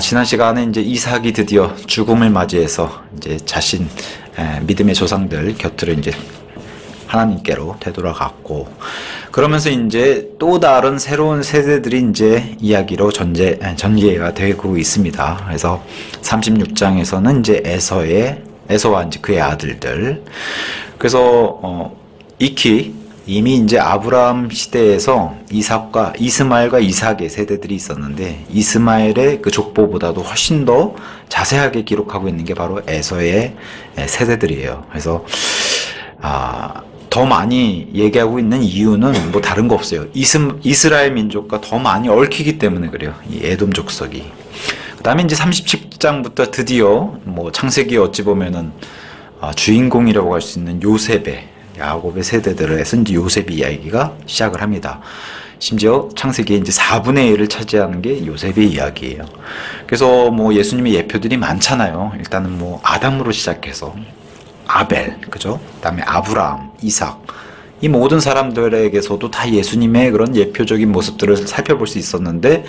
지난 시간에 이제 이삭이 드디어 죽음을 맞이해서 이제 자신 믿음의 조상들 곁으로 이제 하나님께로 되돌아갔고, 그러면서 이제 또 다른 새로운 세대들이 이제 이야기로 전개가 되고 있습니다. 그래서 36장에서는 이제 에서와 이제 그의 아들들. 그래서 익히 이미 이제 아브라함 시대에서 이스마엘과 이삭의 세대들이 있었는데, 이스마엘의 그 족보보다도 훨씬 더 자세하게 기록하고 있는 게 바로 에서의 세대들이에요. 그래서 더 많이 얘기하고 있는 이유는 뭐 다른 거 없어요. 이스라엘 민족과 더 많이 얽히기 때문에 그래요. 이 에돔 족속이. 그 다음에 이제 37장부터 드디어 뭐 창세기 어찌 보면은 주인공이라고 할 수 있는 요셉의, 야곱의 세대들을 해서 이제 요셉의 이야기가 시작을 합니다. 심지어 창세기의 이제 4분의 1을 차지하는 게 요셉의 이야기예요. 그래서 뭐 예수님의 예표들이 많잖아요. 일단은 뭐 아담으로 시작해서 아벨, 그죠? 그다음에 아브라함, 이삭, 이 모든 사람들에게서도 다 예수님의 그런 예표적인 모습들을 살펴볼 수 있었는데,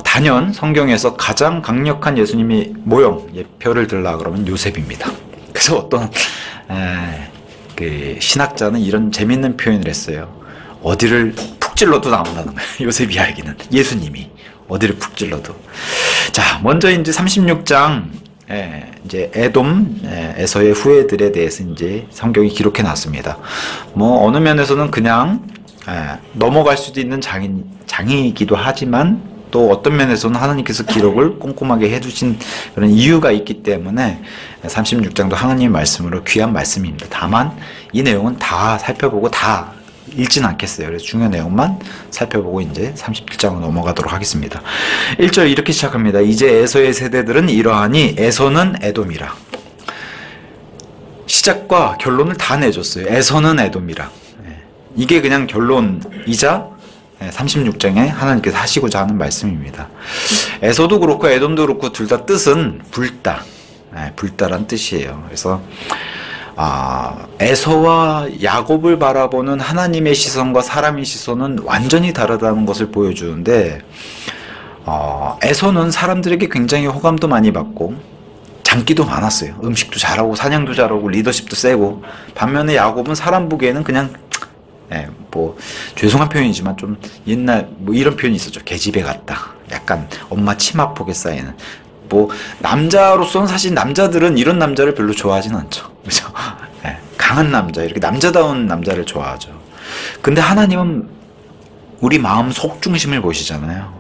단연 성경에서 가장 강력한 예수님의 모형, 예표를 들라 그러면 요셉입니다. 그래서 어떤 그 신학자는 이런 재밌는 표현을 했어요. 어디를 푹 찔러도 나온다는 거예요. 요셉 이야기는 예수님이 어디를 푹 찔러도. 자, 먼저 이제 36장 이제 에돔에서의 후예들에 대해서 이제 성경이 기록해 놨습니다. 뭐 어느 면에서는 그냥 넘어갈 수도 있는 장이기도 하지만, 또 어떤 면에서는 하나님께서 기록을 꼼꼼하게 해주신 그런 이유가 있기 때문에 36장도 하나님의 말씀으로 귀한 말씀입니다. 다만 이 내용은 다 살펴보고 다 읽진 않겠어요. 그래서 중요한 내용만 살펴보고 이제 37장으로 넘어가도록 하겠습니다. 1절 이렇게 시작합니다. 이제 에서의 세대들은 이러하니 에서는 에돔이라. 시작과 결론을 다 내줬어요. 에서는 에돔이라. 이게 그냥 결론이자 36장에 하나님께서 하시고자 하는 말씀입니다. 에서도 그렇고 에돔도 그렇고 둘 다 뜻은 불다, 불다란 뜻이에요. 그래서 에서와 야곱을 바라보는 하나님의 시선과 사람의 시선은 완전히 다르다는 것을 보여주는데, 에서는 사람들에게 굉장히 호감도 많이 받고 장기도 많았어요. 음식도 잘하고 사냥도 잘하고 리더십도 세고, 반면에 야곱은 사람 보기에는 그냥 뭐 죄송한 표현이지만 좀 옛날 뭐 이런 표현이 있었죠. 계집애 같다. 약간 엄마 치마폭에 쌓이는. 뭐 남자로서는 사실 남자들은 이런 남자를 별로 좋아하진 않죠. 그렇죠? 강한 남자, 이렇게 남자다운 남자를 좋아하죠. 근데 하나님은 우리 마음 속 중심을 보시잖아요.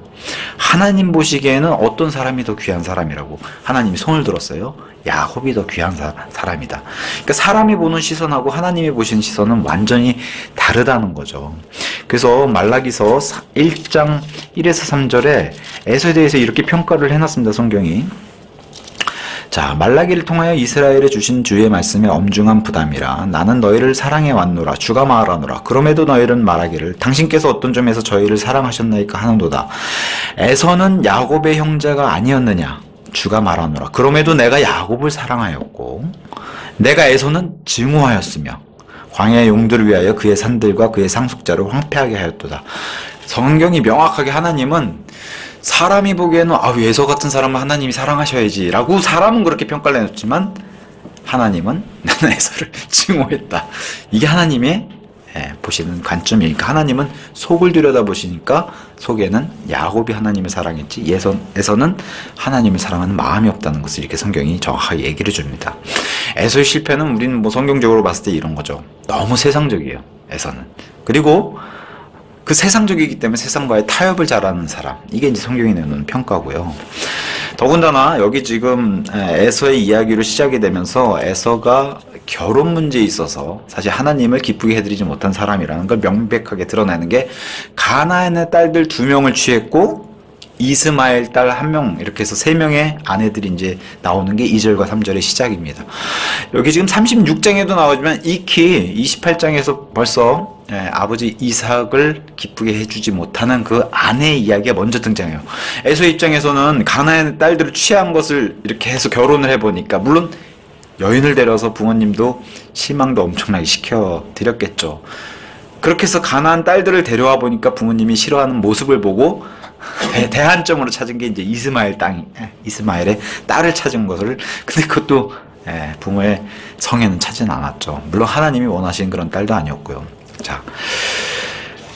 하나님 보시기에는 어떤 사람이 더 귀한 사람이라고 하나님이 손을 들었어요. 야곱이 더 귀한 사람이다. 그러니까 사람이 보는 시선하고 하나님이 보시는 시선은 완전히 다르다는 거죠. 그래서 말라기서 1장 1에서 3절에 에서에 대해서 이렇게 평가를 해놨습니다. 성경이. 자, 말라기를 통하여 이스라엘에 주신 주의 말씀에 엄중한 부담이라. 나는 너희를 사랑해 왔노라. 주가 말하노라. 그럼에도 너희는 말하기를 당신께서 어떤 점에서 저희를 사랑하셨나이까 하는도다. 에서는 야곱의 형제가 아니었느냐. 주가 말하노라. 그럼에도 내가 야곱을 사랑하였고 내가 에서는 증오하였으며 광야의 용들을 위하여 그의 산들과 그의 상속자를 황폐하게 하였도다. 성경이 명확하게 하나님은 사람이 보기에는 에서 같은 사람은 하나님이 사랑하셔야지 라고 사람은 그렇게 평가를 해놓지만, 하나님은 나는 에서를 증오했다. 이게 하나님의 보시는 관점이니까, 하나님은 속을 들여다보시니까 속에는 야곱이 하나님을 사랑했지 에서는 하나님을 사랑하는 마음이 없다는 것을 이렇게 성경이 정확하게 얘기를 줍니다. 에서의 실패는 우리는 뭐 성경적으로 봤을 때 이런 거죠. 너무 세상적이에요. 에서는. 그리고 그 세상적이기 때문에 세상과의 타협을 잘하는 사람, 이게 이제 성경이 내놓는 평가고요. 더군다나 여기 지금 에서의 이야기로 시작이 되면서 에서가 결혼 문제에 있어서 사실 하나님을 기쁘게 해드리지 못한 사람이라는 걸 명백하게 드러내는 게, 가나안의 딸들 2명을 취했고 이스마엘 딸 1명, 이렇게 해서 3명의 아내들이 이제 나오는 게 2절과 3절의 시작입니다. 여기 지금 36장에도 나오지만 익히 28장에서 벌써 아버지 이삭을 기쁘게 해주지 못하는 그 아내의 이야기가 먼저 등장해요. 에서의 입장에서는 가나안의 딸들을 취한 것을 이렇게 해서 결혼을 해보니까, 물론 여인을 데려서 부모님도 실망도 엄청나게 시켜드렸겠죠. 그렇게 해서 가나안 딸들을 데려와 보니까 부모님이 싫어하는 모습을 보고 대한점으로 찾은 게 이제 이스마엘의 딸을 찾은 것을, 근데 그것도 부모의 성에는 차진 않았죠. 물론 하나님이 원하시는 그런 딸도 아니었고요. 자,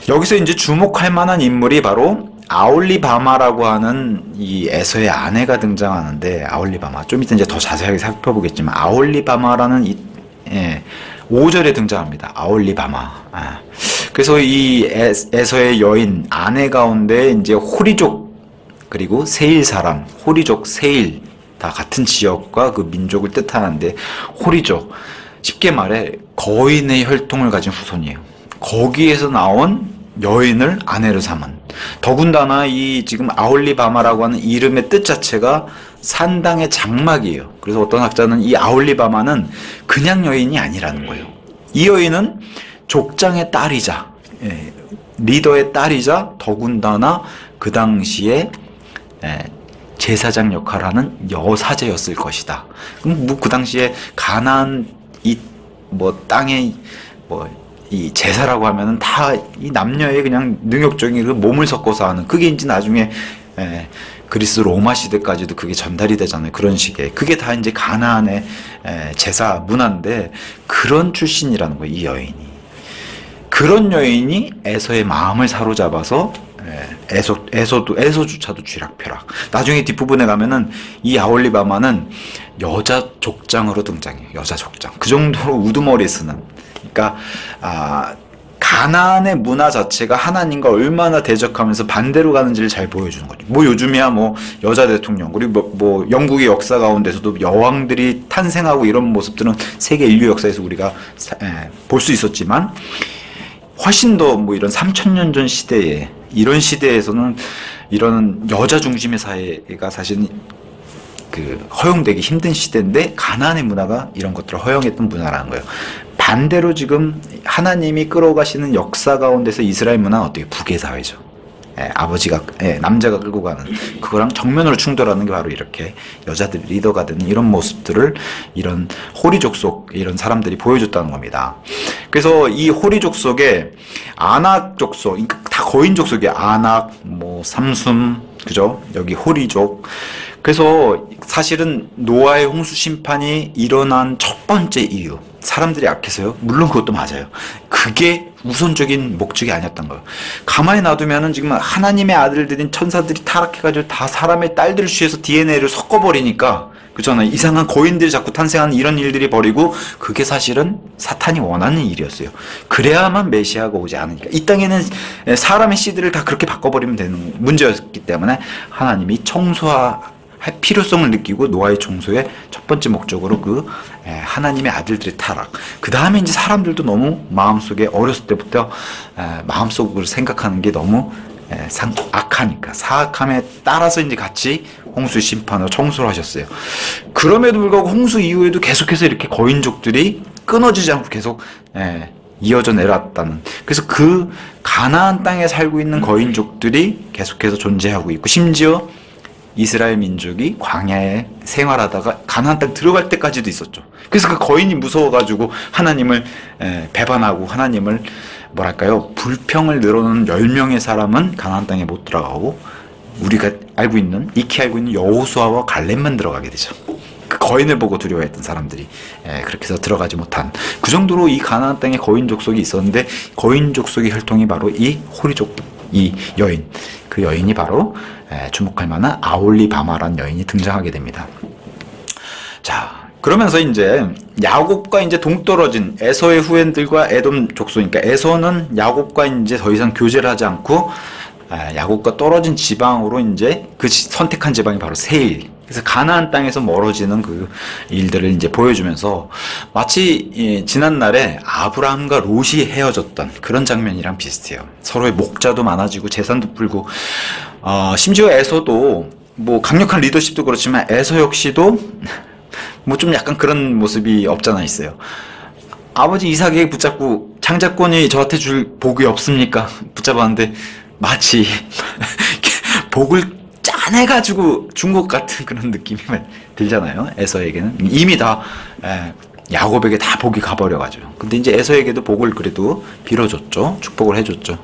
여기서 이제 주목할 만한 인물이 바로 아홀리바마라고 하는 이 에서의 아내가 등장하는데, 아홀리바마 좀 이따 이제 더 자세하게 살펴보겠지만, 아홀리바마라는 5절에 등장합니다. 아홀리바마. 그래서 이 에서의 여인 아내 가운데 이제 호리족 그리고 세일 사람, 호리족 세일 다 같은 지역과 그 민족을 뜻하는데, 호리족 쉽게 말해 거인의 혈통을 가진 후손이에요. 거기에서 나온 여인을 아내로 삼은, 더군다나 이 지금 아홀리바마라고 하는 이름의 뜻 자체가 산당의 장막이에요. 그래서 어떤 학자는 이 아홀리바마는 그냥 여인이 아니라는 거예요. 이 여인은 족장의 딸이자, 리더의 딸이자, 더군다나 그 당시에 제사장 역할을 하는 여사제였을 것이다. 그럼 뭐 그 당시에 가나안 이 땅의 이 제사라고 하면은 다 이 남녀의 그냥 능욕적인 그 몸을 섞어서 하는, 그게 이제 나중에 그리스 로마 시대까지도 그게 전달이 되잖아요. 그런 식의, 그게 다 이제 가나안의 제사 문화인데, 그런 출신이라는 거예요, 이 여인이. 그런 여인이 에서의 마음을 사로잡아서 에서조차도 쥐락펴락. 나중에 뒷부분에 가면은 이 아홀리바마는 여자 족장으로 등장해요. 여자 족장. 그 정도로 우두머리 쓰는. 그러니까 가나안의 문화 자체가 하나님과 얼마나 대적하면서 반대로 가는지를 잘 보여주는 거죠. 뭐 요즘이야 뭐 여자 대통령, 그리고 뭐 영국의 역사 가운데서도 여왕들이 탄생하고 이런 모습들은 세계 인류 역사에서 우리가 볼 수 있었지만, 훨씬 더 뭐 이런 3000년 전 시대에, 이런 시대에서는 이런 여자 중심의 사회가 사실 그 허용되기 힘든 시대인데, 가나안의 문화가 이런 것들을 허용했던 문화라는 거예요. 반대로 지금 하나님이 끌어가시는 역사 가운데서 이스라엘 문화는 어떻게 북의 사회죠. 아버지가 남자가 끌고 가는 그거랑 정면으로 충돌하는 게 바로 이렇게 여자들 리더가 되는 이런 모습들을 이런 호리족 속 이런 사람들이 보여줬다는 겁니다. 그래서 이 호리족 속에 아낙 족속, 그러니까 다 거인 족속이에요. 아낙, 뭐 삼숨, 그죠? 여기 호리족. 그래서 사실은 노아의 홍수 심판이 일어난 첫 번째 이유, 사람들이 약해서요? 물론 그것도 맞아요. 그게 우선적인 목적이 아니었던 거예요. 가만히 놔두면은 지금 하나님의 아들들인 천사들이 타락해가지고 다 사람의 딸들을 취해서 DNA를 섞어버리니까, 그렇잖아요. 이상한 거인들이 자꾸 탄생하는 이런 일들이 벌이고, 그게 사실은 사탄이 원하는 일이었어요. 그래야만 메시아가 오지 않으니까. 이 땅에는 사람의 씨들을 다 그렇게 바꿔버리면 되는 문제였기 때문에 하나님이 할 필요성을 느끼고 노아의 청소의 첫 번째 목적으로 그 하나님의 아들들의 타락, 그 다음에 이제 사람들도 너무 마음속에 어렸을 때부터 마음속으로 생각하는 게 너무 악하니까, 사악함에 따라서 이제 같이 홍수 심판으로 청소를 하셨어요. 그럼에도 불구하고 홍수 이후에도 계속해서 이렇게 거인족들이 끊어지지 않고 계속 이어져 내려왔다는, 그래서 그 가나안 땅에 살고 있는 거인족들이 계속해서 존재하고 있고, 심지어 이스라엘 민족이 광야에 생활하다가 가나안 땅 들어갈 때까지도 있었죠. 그래서 그 거인이 무서워가지고 하나님을 배반하고, 하나님을 뭐랄까요, 불평을 늘어놓는 10명의 사람은 가나안 땅에 못 들어가고, 우리가 익히 알고 있는 여호수아와 갈렙만 들어가게 되죠. 그 거인을 보고 두려워했던 사람들이 그렇게 해서 들어가지 못한, 그 정도로 이 가나안 땅에 거인 족속이 있었는데, 거인 족속의 혈통이 바로 이 호리족, 이 여인, 그 여인이 바로 주목할 만한 아홀리바마라는 여인이 등장하게 됩니다. 자, 그러면서 이제 야곱과 이제 동떨어진 에서의 후손들과 에돔 족속이니까, 에서는 야곱과 이제 더 이상 교제를 하지 않고 야곱과 떨어진 지방으로 이제 그 선택한 지방이 바로 세일. 그래서 가나안 땅에서 멀어지는 그 일들을 이제 보여주면서, 마치 지난날에 아브라함과 롯이 헤어졌던 그런 장면이랑 비슷해요. 서로의 목자도 많아지고 재산도 불고, 심지어 에서도 뭐 강력한 리더십도 그렇지만 에서 역시도 뭐 좀 약간 그런 모습이 없잖아 있어요. 아버지 이삭에게 붙잡고 장자권이 저한테 줄 복이 없습니까? 붙잡았는데 마치 복을 짜내가지고 준 것 같은 그런 느낌이 들잖아요. 에서에게는 이미 다 야곱에게 다 복이 가버려가지고. 근데 이제 에서에게도 복을 그래도 빌어줬죠. 축복을 해줬죠.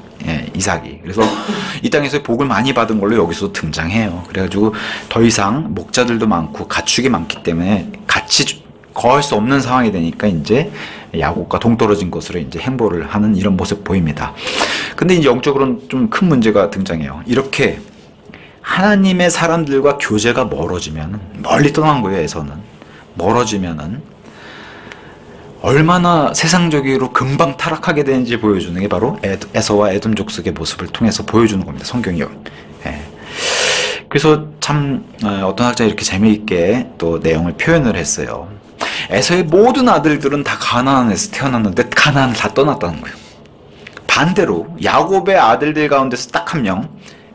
이삭이. 그래서 이 땅에서 복을 많이 받은 걸로 여기서 등장해요. 그래가지고 더 이상 목자들도 많고 가축이 많기 때문에 같이 거할 수 없는 상황이 되니까 이제 야곱과 동떨어진 것으로 이제 행보를 하는 이런 모습 보입니다. 근데 이제 영적으로는 좀 큰 문제가 등장해요. 이렇게 하나님의 사람들과 교제가 멀어지면, 멀리 떠난 거예요, 에서는. 멀어지면은 얼마나 세상적으로 금방 타락하게 되는지 보여주는 게 바로 에서와 에돔 족속의 모습을 통해서 보여주는 겁니다, 성경이요. 예. 그래서 참 어떤 학자가 이렇게 재미있게 또 내용을 표현을 했어요. 에서의 모든 아들들은 다 가나안에서 태어났는데 가나안을 다 떠났다는 거예요. 반대로 야곱의 아들들 가운데서 딱 한 명,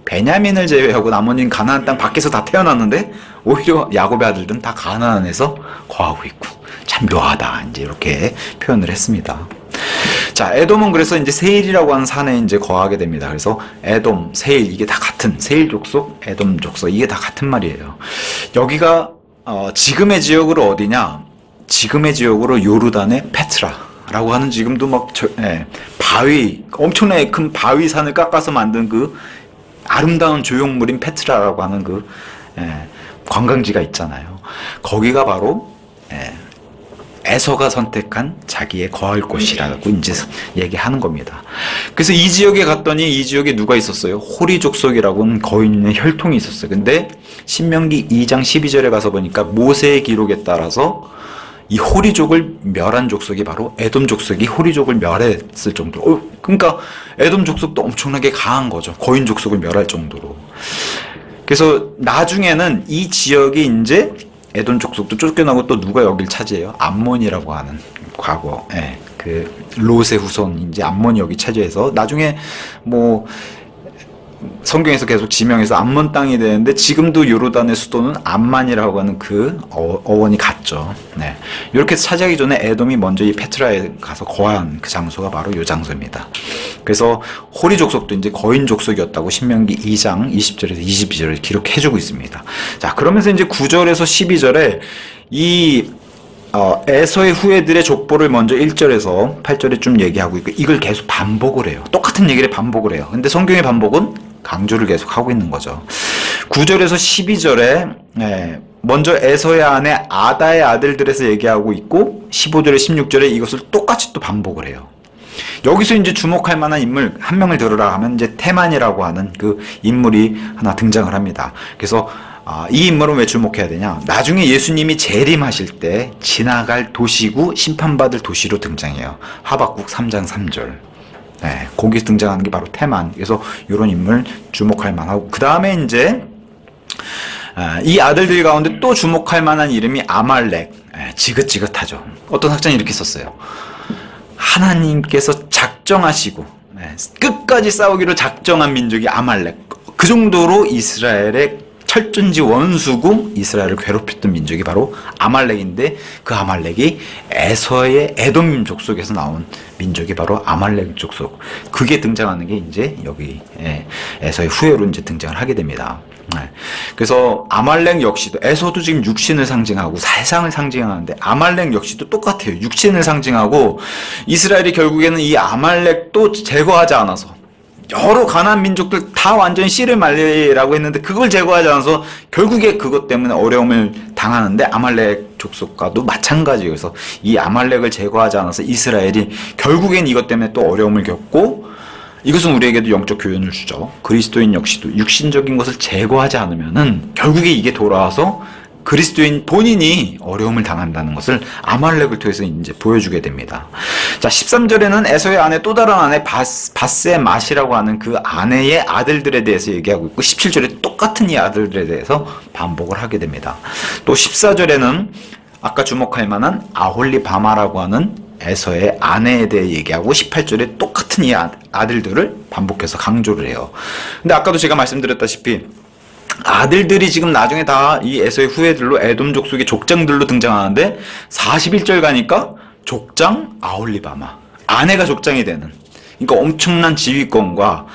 베냐민을 제외하고 나머지는 가나안 땅 밖에서 다 태어났는데 오히려 야곱의 아들들은 다 가나안에서 거하고 있고, 참 묘하다, 이제 이렇게 표현을 했습니다. 자, 에돔은 그래서 이제 세일이라고 하는 산에 이제 거하게 됩니다. 그래서 에돔, 세일, 이게 다 같은, 세일 족속, 에돔 족속, 이게 다 같은 말이에요. 여기가 지금의 지역으로 어디냐? 지금의 지역으로 요르단의 페트라라고 하는, 지금도 막 바위, 엄청나게 큰 바위산을 깎아서 만든 그 아름다운 조형물인 페트라라고 하는 그 관광지가 있잖아요. 거기가 바로 에서가 선택한 자기의 거할 곳이라고 이제 얘기하는 겁니다. 그래서 이 지역에 갔더니 이 지역에 누가 있었어요? 호리 족속이라고는 거인의 혈통이 있었어요. 근데 신명기 2장 12절에 가서 보니까 모세의 기록에 따라서 이 호리족을 멸한 족속이 바로 에돔 족속이 호리족을 멸했을 정도로, 그러니까 에돔 족속도 엄청나게 강한 거죠. 거인 족속을 멸할 정도로. 그래서 나중에는 이 지역이 이제 에돔 족속도 쫓겨나고 또 누가 여길 차지해요? 암몬이라고 하는, 과거 그 롯의 후손 이제 암몬이 여기 차지해서 나중에 뭐 성경에서 계속 지명해서 암몬 땅이 되는데, 지금도 요르단의 수도는 암만이라고 하는 그 어원이 같죠. 네. 이렇게 차지하기 전에 에돔이 먼저 이 페트라에 가서 거한 그 장소가 바로 이 장소입니다. 그래서 호리 족속도 이제 거인 족속이었다고 신명기 2장 20절에서 22절에 기록해주고 있습니다. 자, 그러면서 이제 9절에서 12절에 이 에서의 후예들의 족보를 먼저 1절에서 8절에 좀 얘기하고 있고, 이걸 계속 반복을 해요. 똑같은 얘기를 반복을 해요. 근데 성경의 반복은 강조를 계속 하고 있는 거죠. 9절에서 12절에 먼저 에서의 아내 아다의 아들들에서 얘기하고 있고, 15절에 16절에 이것을 똑같이 또 반복을 해요. 여기서 이제 주목할 만한 인물 한 명을 들으라 하면 이제 테만이라고 하는 그 인물이 하나 등장을 합니다. 그래서 이 인물은 왜 주목해야 되냐? 나중에 예수님이 재림하실 때 지나갈 도시고 심판받을 도시로 등장해요. 하박국 3장 3절. 거기서 등장하는 게 바로 테만. 그래서 이런 인물 주목할 만하고, 그 다음에 이제 이 아들들 가운데 또 주목할 만한 이름이 아말렉. 지긋지긋하죠. 어떤 학자는 이렇게 썼어요. 하나님께서 작정하시고 끝까지 싸우기로 작정한 민족이 아말렉. 그 정도로 이스라엘의 철전지 원수고 이스라엘을 괴롭혔던 민족이 바로 아말렉인데, 그 아말렉이 에서의 에돔 족속에서 나온 민족이 바로 아말렉 족속. 그게 등장하는 게 이제 여기 에서의 후예로 이제 등장을 하게 됩니다. 그래서 아말렉 역시도, 에서도 지금 육신을 상징하고 세상을 상징하는데 아말렉 역시도 똑같아요. 육신을 상징하고, 이스라엘이 결국에는 이 아말렉도 제거하지 않아서, 여러 가나안 민족들 다 완전히 씨를 말리라고 했는데 그걸 제거하지 않아서 결국에 그것 때문에 어려움을 당하는데, 아말렉 족속과도 마찬가지예요. 그래서 이 아말렉을 제거하지 않아서 이스라엘이 결국엔 이것 때문에 또 어려움을 겪고, 이것은 우리에게도 영적 교훈을 주죠. 그리스도인 역시도 육신적인 것을 제거하지 않으면은 결국에 이게 돌아와서 그리스도인 본인이 어려움을 당한다는 것을 아말렉을 통해서 이제 보여주게 됩니다. 자, 13절에는 에서의 아내, 또 다른 아내 바세맛이라고 하는 그 아내의 아들들에 대해서 얘기하고 있고, 17절에 똑같은 이 아들들에 대해서 반복을 하게 됩니다. 또 14절에는 아까 주목할 만한 아홀리바마라고 하는 에서의 아내에 대해 얘기하고, 18절에 똑같은 이 아들들을 반복해서 강조를 해요. 근데 아까도 제가 말씀드렸다시피 아들들이 지금 나중에 다 이 에서의 후예들로 에돔 족속의 족장들로 등장하는데, 41절 가니까 족장 아홀리바마, 아내가 족장이 되는, 그러니까 엄청난 지휘권과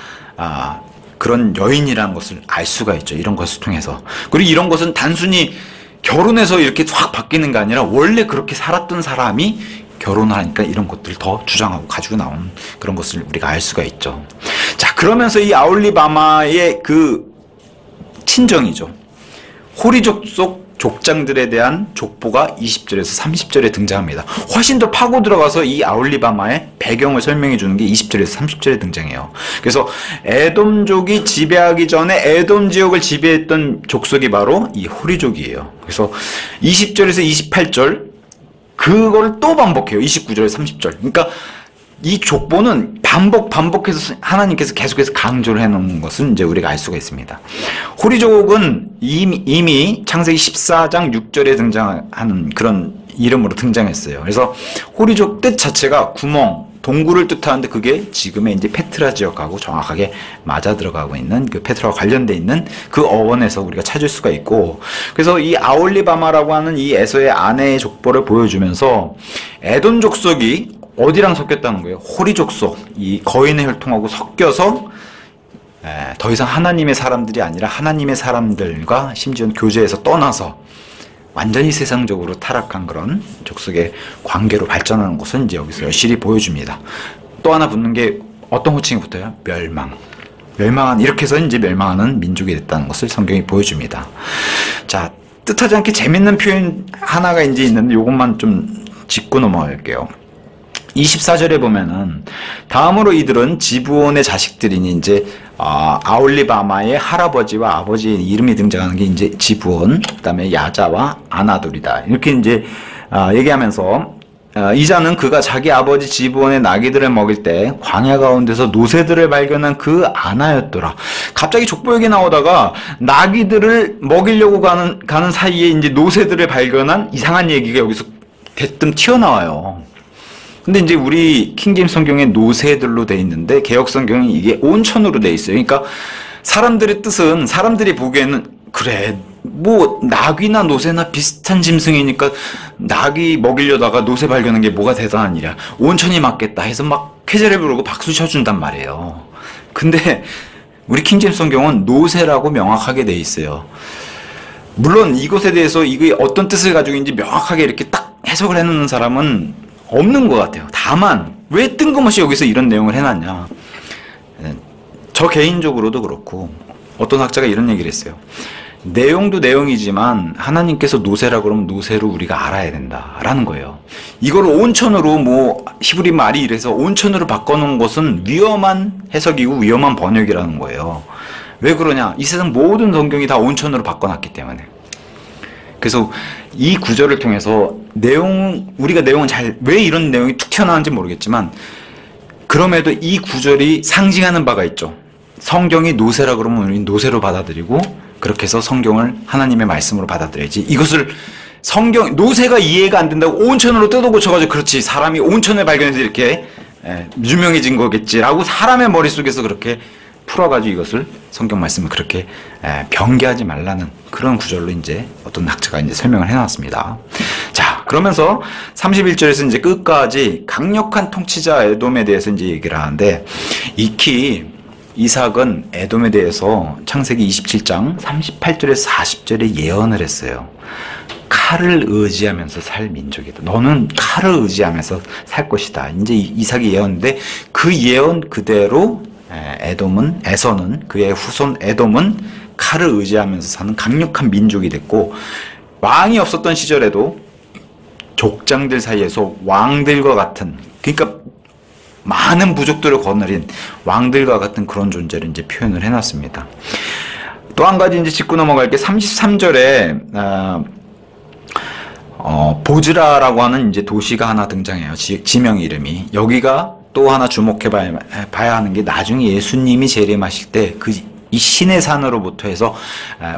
그런 여인이라는 것을 알 수가 있죠. 이런 것을 통해서. 그리고 이런 것은 단순히 결혼해서 이렇게 확 바뀌는 게 아니라 원래 그렇게 살았던 사람이 결혼을 하니까 이런 것들을 더 주장하고 가지고 나오는 그런 것을 우리가 알 수가 있죠. 자, 그러면서 이 아올리바마의 그 친정이죠. 호리족 속 족장들에 대한 족보가 20절에서 30절에 등장합니다. 훨씬 더 파고 들어가서 이 아올리바마의 배경을 설명해 주는 게 20절에서 30절에 등장해요. 그래서 에돔족이 지배하기 전에 에돔 지역을 지배했던 족속이 바로 이 호리족이에요. 그래서 20절에서 28절 그걸 또 반복해요. 29절에서 30절. 그러니까 이 족보는 반복해서 하나님께서 계속해서 강조를 해놓은 것은 이제 우리가 알 수가 있습니다. 호리족은 이미 창세기 14장 6절에 등장하는 그런 이름으로 등장했어요. 그래서 호리족 뜻 자체가 구멍, 동굴을 뜻하는데 그게 지금의 이제 페트라 지역하고 정확하게 맞아 들어가고 있는 그 페트라와 관련돼 있는 그 어원에서 우리가 찾을 수가 있고, 그래서 이 아올리바마라고 하는 이 에서의 아내의 족보를 보여주면서 에돔 족속이 어디랑 섞였다는 거예요? 호리 족속, 이 거인의 혈통하고 섞여서 더 이상 하나님의 사람들이 아니라 하나님의 사람들과 심지어는 교제에서 떠나서 완전히 세상적으로 타락한 그런 족속의 관계로 발전하는 것은 이제 여기서 여실히 보여줍니다. 또 하나 붙는 게 어떤 호칭이 붙어요? 멸망한, 이렇게 해서 이제 멸망하는 민족이 됐다는 것을 성경이 보여줍니다. 자, 뜻하지 않게 재밌는 표현 하나가 이제 있는데 이것만 좀 짚고 넘어갈게요. 24절에 보면은 다음으로 이들은 지브온의 자식들이니 이제 아올리바마의 할아버지와 아버지의 이름이 등장하는 게 이제 지브온, 그다음에 야자와 아나돌이다. 이렇게 이제 얘기하면서 이자는 그가 자기 아버지 지브온의 나귀들을 먹일 때 광야 가운데서 노새들을 발견한 그 아나였더라. 갑자기 족보 얘기 나오다가 나귀들을 먹이려고 가는 사이에 이제 노새들을 발견한 이상한 얘기가 여기서 대뜸 튀어나와요. 근데 이제 우리 킹제임스 성경에 노새들로 돼 있는데 개역 성경은 이게 온천으로 돼 있어요. 그러니까 사람들의 뜻은 사람들이 보기에는 그래 뭐 나귀나 노새나 비슷한 짐승이니까 나귀 먹이려다가 노새 발견한 게 뭐가 대단한 일이야. 온천이 맞겠다 해서 막 쾌재를 부르고 박수 쳐준단 말이에요. 근데 우리 킹제임스 성경은 노새라고 명확하게 돼 있어요. 물론 이것에 대해서 이게 어떤 뜻을 가지고 있는지 명확하게 이렇게 딱 해석을 해놓는 사람은 없는 것 같아요. 다만 왜 뜬금없이 여기서 이런 내용을 해놨냐, 저 개인적으로도 그렇고 어떤 학자가 이런 얘기를 했어요. 내용도 내용이지만 하나님께서 노새라 그러면 노새로 우리가 알아야 된다라는 거예요. 이걸 온천으로 뭐 히브리 말이 이래서 온천으로 바꿔놓은 것은 위험한 해석이고 위험한 번역이라는 거예요. 왜 그러냐, 이 세상 모든 성경이 다 온천으로 바꿔놨기 때문에. 그래서 이 구절을 통해서 우리가 내용은 왜 이런 내용이 툭 튀어나오는지 모르겠지만 그럼에도 이 구절이 상징하는 바가 있죠. 성경이 노새라 그러면 우리는 노새로 받아들이고 그렇게 해서 성경을 하나님의 말씀으로 받아들여야지. 이것을 노새가 이해가 안 된다고 온천으로 뜯어 고쳐가지고 그렇지 사람이 온천을 발견해서 이렇게 유명해진 거겠지라고 사람의 머릿속에서 그렇게 풀어가지고 이것을 성경 말씀을 그렇게 변개하지 말라는 그런 구절로 이제 어떤 학자가 이제 설명을 해놨습니다. 자, 그러면서 31절에서 이제 끝까지 강력한 통치자 에돔에 대해서 이제 얘기를 하는데, 익히 이삭은 에돔에 대해서 창세기 27장 38절에서 40절에 예언을 했어요. 칼을 의지하면서 살 민족이다. 너는 칼을 의지하면서 살 것이다. 이제 이삭이 예언인데 그 예언 그대로 에서는 그의 후손 에돔은 칼을 의지하면서 사는 강력한 민족이 됐고, 왕이 없었던 시절에도 족장들 사이에서 왕들과 같은, 그러니까 많은 부족들을 거느린 왕들과 같은 그런 존재를 이제 표현을 해놨습니다. 또 한 가지 이제 짚고 넘어갈 게 33절에 보즈라라고 하는 이제 도시가 하나 등장해요. 지명 이름이. 여기가 또 하나 주목해 봐야 하는 게 나중에 예수님이 재림하실 때 이 신의 산으로부터 해서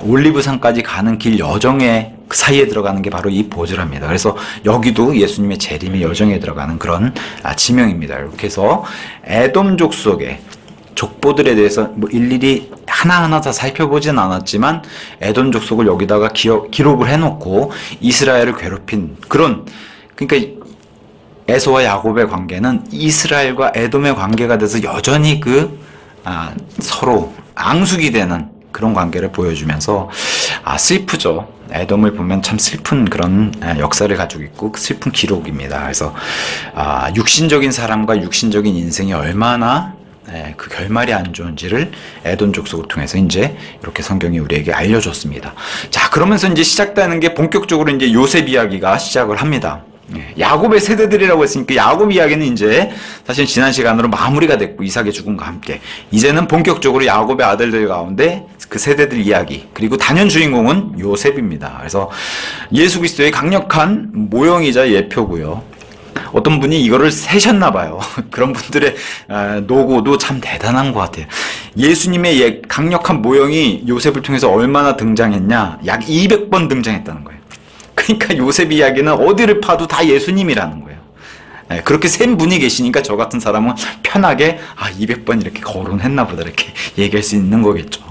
올리브산까지 가는 길 여정의 그 사이에 들어가는 게 바로 이 보즈라입니다. 그래서 여기도 예수님의 재림의 여정에 들어가는 그런 지명입니다. 이렇게 해서 에돔 족속의 족보들에 대해서 뭐 일일이 하나하나 다 살펴보진 않았지만 에돔 족속을 여기다가 기록을 해놓고 이스라엘을 괴롭힌 그런, 그러니까 에서와 야곱의 관계는 이스라엘과 에돔의 관계가 돼서 여전히 서로 앙숙이 되는 그런 관계를 보여주면서 슬프죠. 에돔을 보면 참 슬픈 그런 역사를 가지고 있고 슬픈 기록입니다. 그래서 육신적인 사람과 육신적인 인생이 얼마나 그 결말이 안 좋은지를 에돔 족속을 통해서 이제 이렇게 성경이 우리에게 알려줬습니다. 자, 그러면서 이제 시작되는 게 본격적으로 이제 요셉 이야기가 시작을 합니다. 야곱의 세대들이라고 했으니까 야곱 이야기는 이제 사실 지난 시간으로 마무리가 됐고, 이삭의 죽음과 함께 이제는 본격적으로 야곱의 아들들 가운데 그 세대들 이야기, 그리고 단연 주인공은 요셉입니다. 그래서 예수 그리스도의 강력한 모형이자 예표고요. 어떤 분이 이거를 세셨나 봐요. 그런 분들의 노고도 참 대단한 것 같아요. 예수님의 강력한 모형이 요셉을 통해서 얼마나 등장했냐? 약 200번 등장했다는 거예요. 그러니까 요셉 이야기는 어디를 파도 다 예수님이라는 거예요. 그렇게 센 분이 계시니까 저 같은 사람은 편하게 200번 이렇게 거론했나 보다 이렇게 얘기할 수 있는 거겠죠.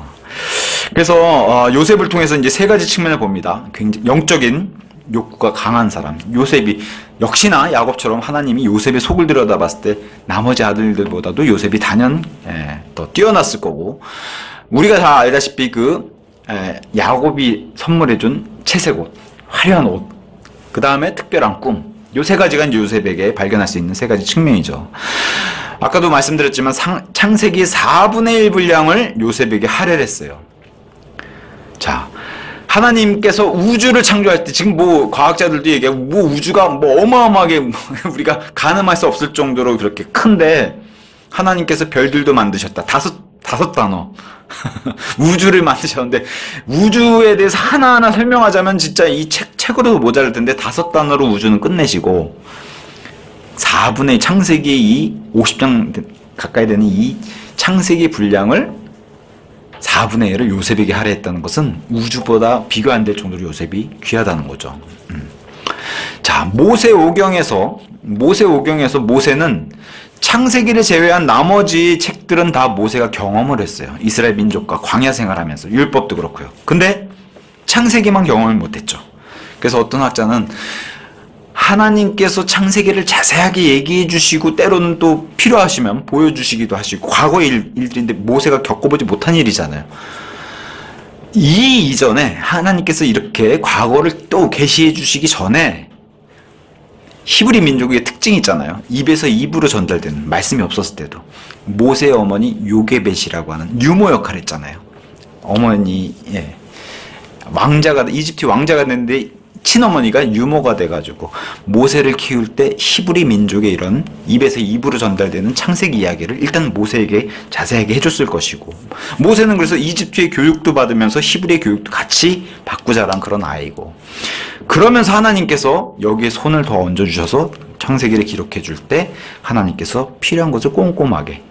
그래서 요셉을 통해서 이제 세 가지 측면을 봅니다. 굉장히 영적인 욕구가 강한 사람, 요셉이 역시나 야곱처럼 하나님이 요셉의 속을 들여다봤을 때 나머지 아들들보다도 요셉이 단연 더 뛰어났을 거고, 우리가 다 알다시피 야곱이 선물해준 채색 옷, 화려한 옷, 그 다음에 특별한 꿈, 요 세 가지가 이제 요셉에게 발견할 수 있는 세 가지 측면이죠. 아까도 말씀드렸지만 창세기 4분의 1 분량을 요셉에게 할애를 했어요. 자, 하나님께서 우주를 창조할 때, 지금 과학자들도 얘기하고, 우주가 어마어마하게 우리가 가늠할 수 없을 정도로 그렇게 큰데, 하나님께서 별들도 만드셨다. 다섯 단어. 우주를 만드셨는데, 우주에 대해서 하나하나 설명하자면 진짜 이 책으로도 모자랄 텐데, 5단어로 우주는 끝내시고, 4분의 창세기 50장 가까이 되는 이 창세기 분량을 4분의 1을 요셉에게 할애했다는 것은 우주보다 비교 안 될 정도로 요셉이 귀하다는 거죠. 자, 모세오경에서 모세는 창세기를 제외한 나머지 책들은 다 모세가 경험을 했어요. 이스라엘 민족과 광야 생활하면서 율법도 그렇고요. 근데 창세기만 경험을 못했죠. 그래서 어떤 학자는 하나님께서 창세기를 자세하게 얘기해 주시고 때로는 또 필요하시면 보여주시기도 하시고, 과거의 일들인데 모세가 겪어보지 못한 일이잖아요. 이 이전에 하나님께서 이렇게 과거를 또 계시해 주시기 전에 히브리 민족의 특징이 있잖아요. 입에서 입으로 전달되는, 말씀이 없었을 때도. 모세의 어머니 요게벳이라고 하는 유모 역할을 했잖아요. 어머니, 이집트 왕자가 됐는데 친어머니가 유모가 돼가지고 모세를 키울 때 히브리 민족의 이런 입에서 입으로 전달되는 창세기 이야기를 일단 모세에게 자세하게 해줬을 것이고, 모세는 그래서 이집트의 교육도 받으면서 히브리의 교육도 같이 받고 자란 그런 아이고, 그러면서 하나님께서 여기에 손을 더 얹어주셔서 창세기를 기록해 줄 때 하나님께서 필요한 것을 꼼꼼하게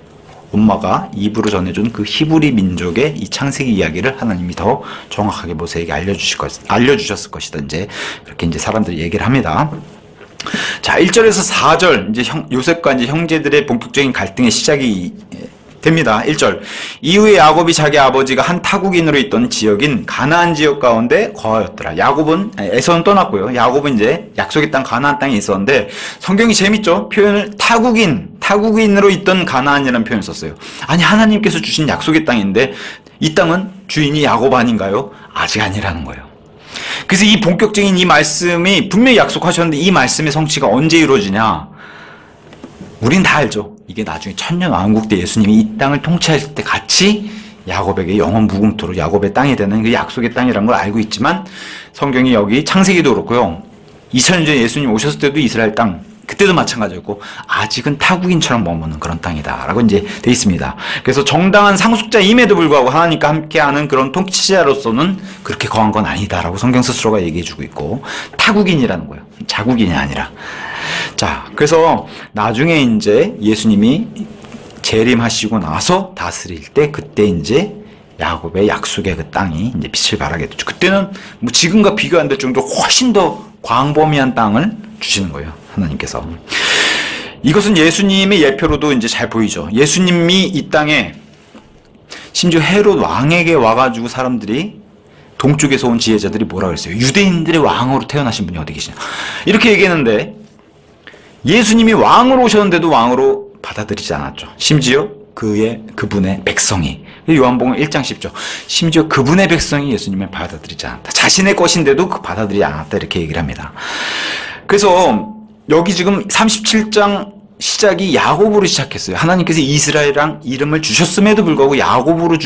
엄마가 입으로 전해준 그 히브리 민족의 이 창세기 이야기를 하나님이 더 정확하게 모세에게 알려주셨을 것이다. 그렇게 이제 사람들이 얘기를 합니다. 자, 1절에서 4절, 이제 요셉과 이제 형제들의 본격적인 갈등의 시작이 됩니다. 1절. 이후에 야곱이 자기 아버지가 한 타국인으로 있던 지역인 가나안 지역 가운데 거하였더라. 에서는 떠났고요. 야곱은 이제 약속의 땅 가나안 땅에 있었는데, 성경이 재밌죠? 표현을 타국인으로 있던 가나안이라는 표현을 썼어요. 아니, 하나님께서 주신 약속의 땅인데 이 땅은 주인이 야곱 아닌가요? 아직 아니라는 거예요. 그래서 이 본격적인 이 말씀이 분명히 약속하셨는데 이 말씀의 성취가 언제 이루어지냐? 우린 다 알죠. 이게 나중에 천년왕국 때 예수님이 이 땅을 통치하실 때 같이 야곱에게 영원 무궁토로 야곱의 땅이 되는 그 약속의 땅이라는 걸 알고 있지만, 성경이 여기 창세기도 그렇고요. 2000년 전에 예수님 오셨을 때도 이스라엘 땅, 그때도 마찬가지였고, 아직은 타국인처럼 머무는 그런 땅이다라고 이제 돼 있습니다. 그래서 정당한 상속자임에도 불구하고 하나님과 함께하는 그런 통치자로서는 그렇게 거한 건 아니다라고 성경 스스로가 얘기해주고 있고, 타국인이라는 거예요. 자국인이 아니라. 자, 그래서 나중에 이제 예수님이 재림하시고 나서 다스릴 때, 그때 이제 야곱의 약속의 그 땅이 이제 빛을 발하게 되죠. 그때는 뭐 지금과 비교 안 될 정도로 훨씬 더 광범위한 땅을 주시는 거예요, 하나님께서. 이것은 예수님의 예표로도 이제 잘 보이죠. 예수님이 이 땅에 심지어 헤롯 왕에게 와가지고 사람들이, 동쪽에서 온 지혜자들이 뭐라 그랬어요? 유대인들의 왕으로 태어나신 분이 어디 계시냐? 이렇게 얘기했는데, 예수님이 왕으로 오셨는데도 왕으로 받아들이지 않았죠. 심지어 그분의 백성이, 요한복음 1장 10절, 심지어 그분의 백성이 예수님을 받아들이지 않았다. 자신의 것인데도 받아들이지 않았다. 이렇게 얘기를 합니다. 그래서 여기 지금 37장 시작이 야곱으로 시작했어요. 하나님께서 이스라엘이랑 이름을 주셨음에도 불구하고 야곱으로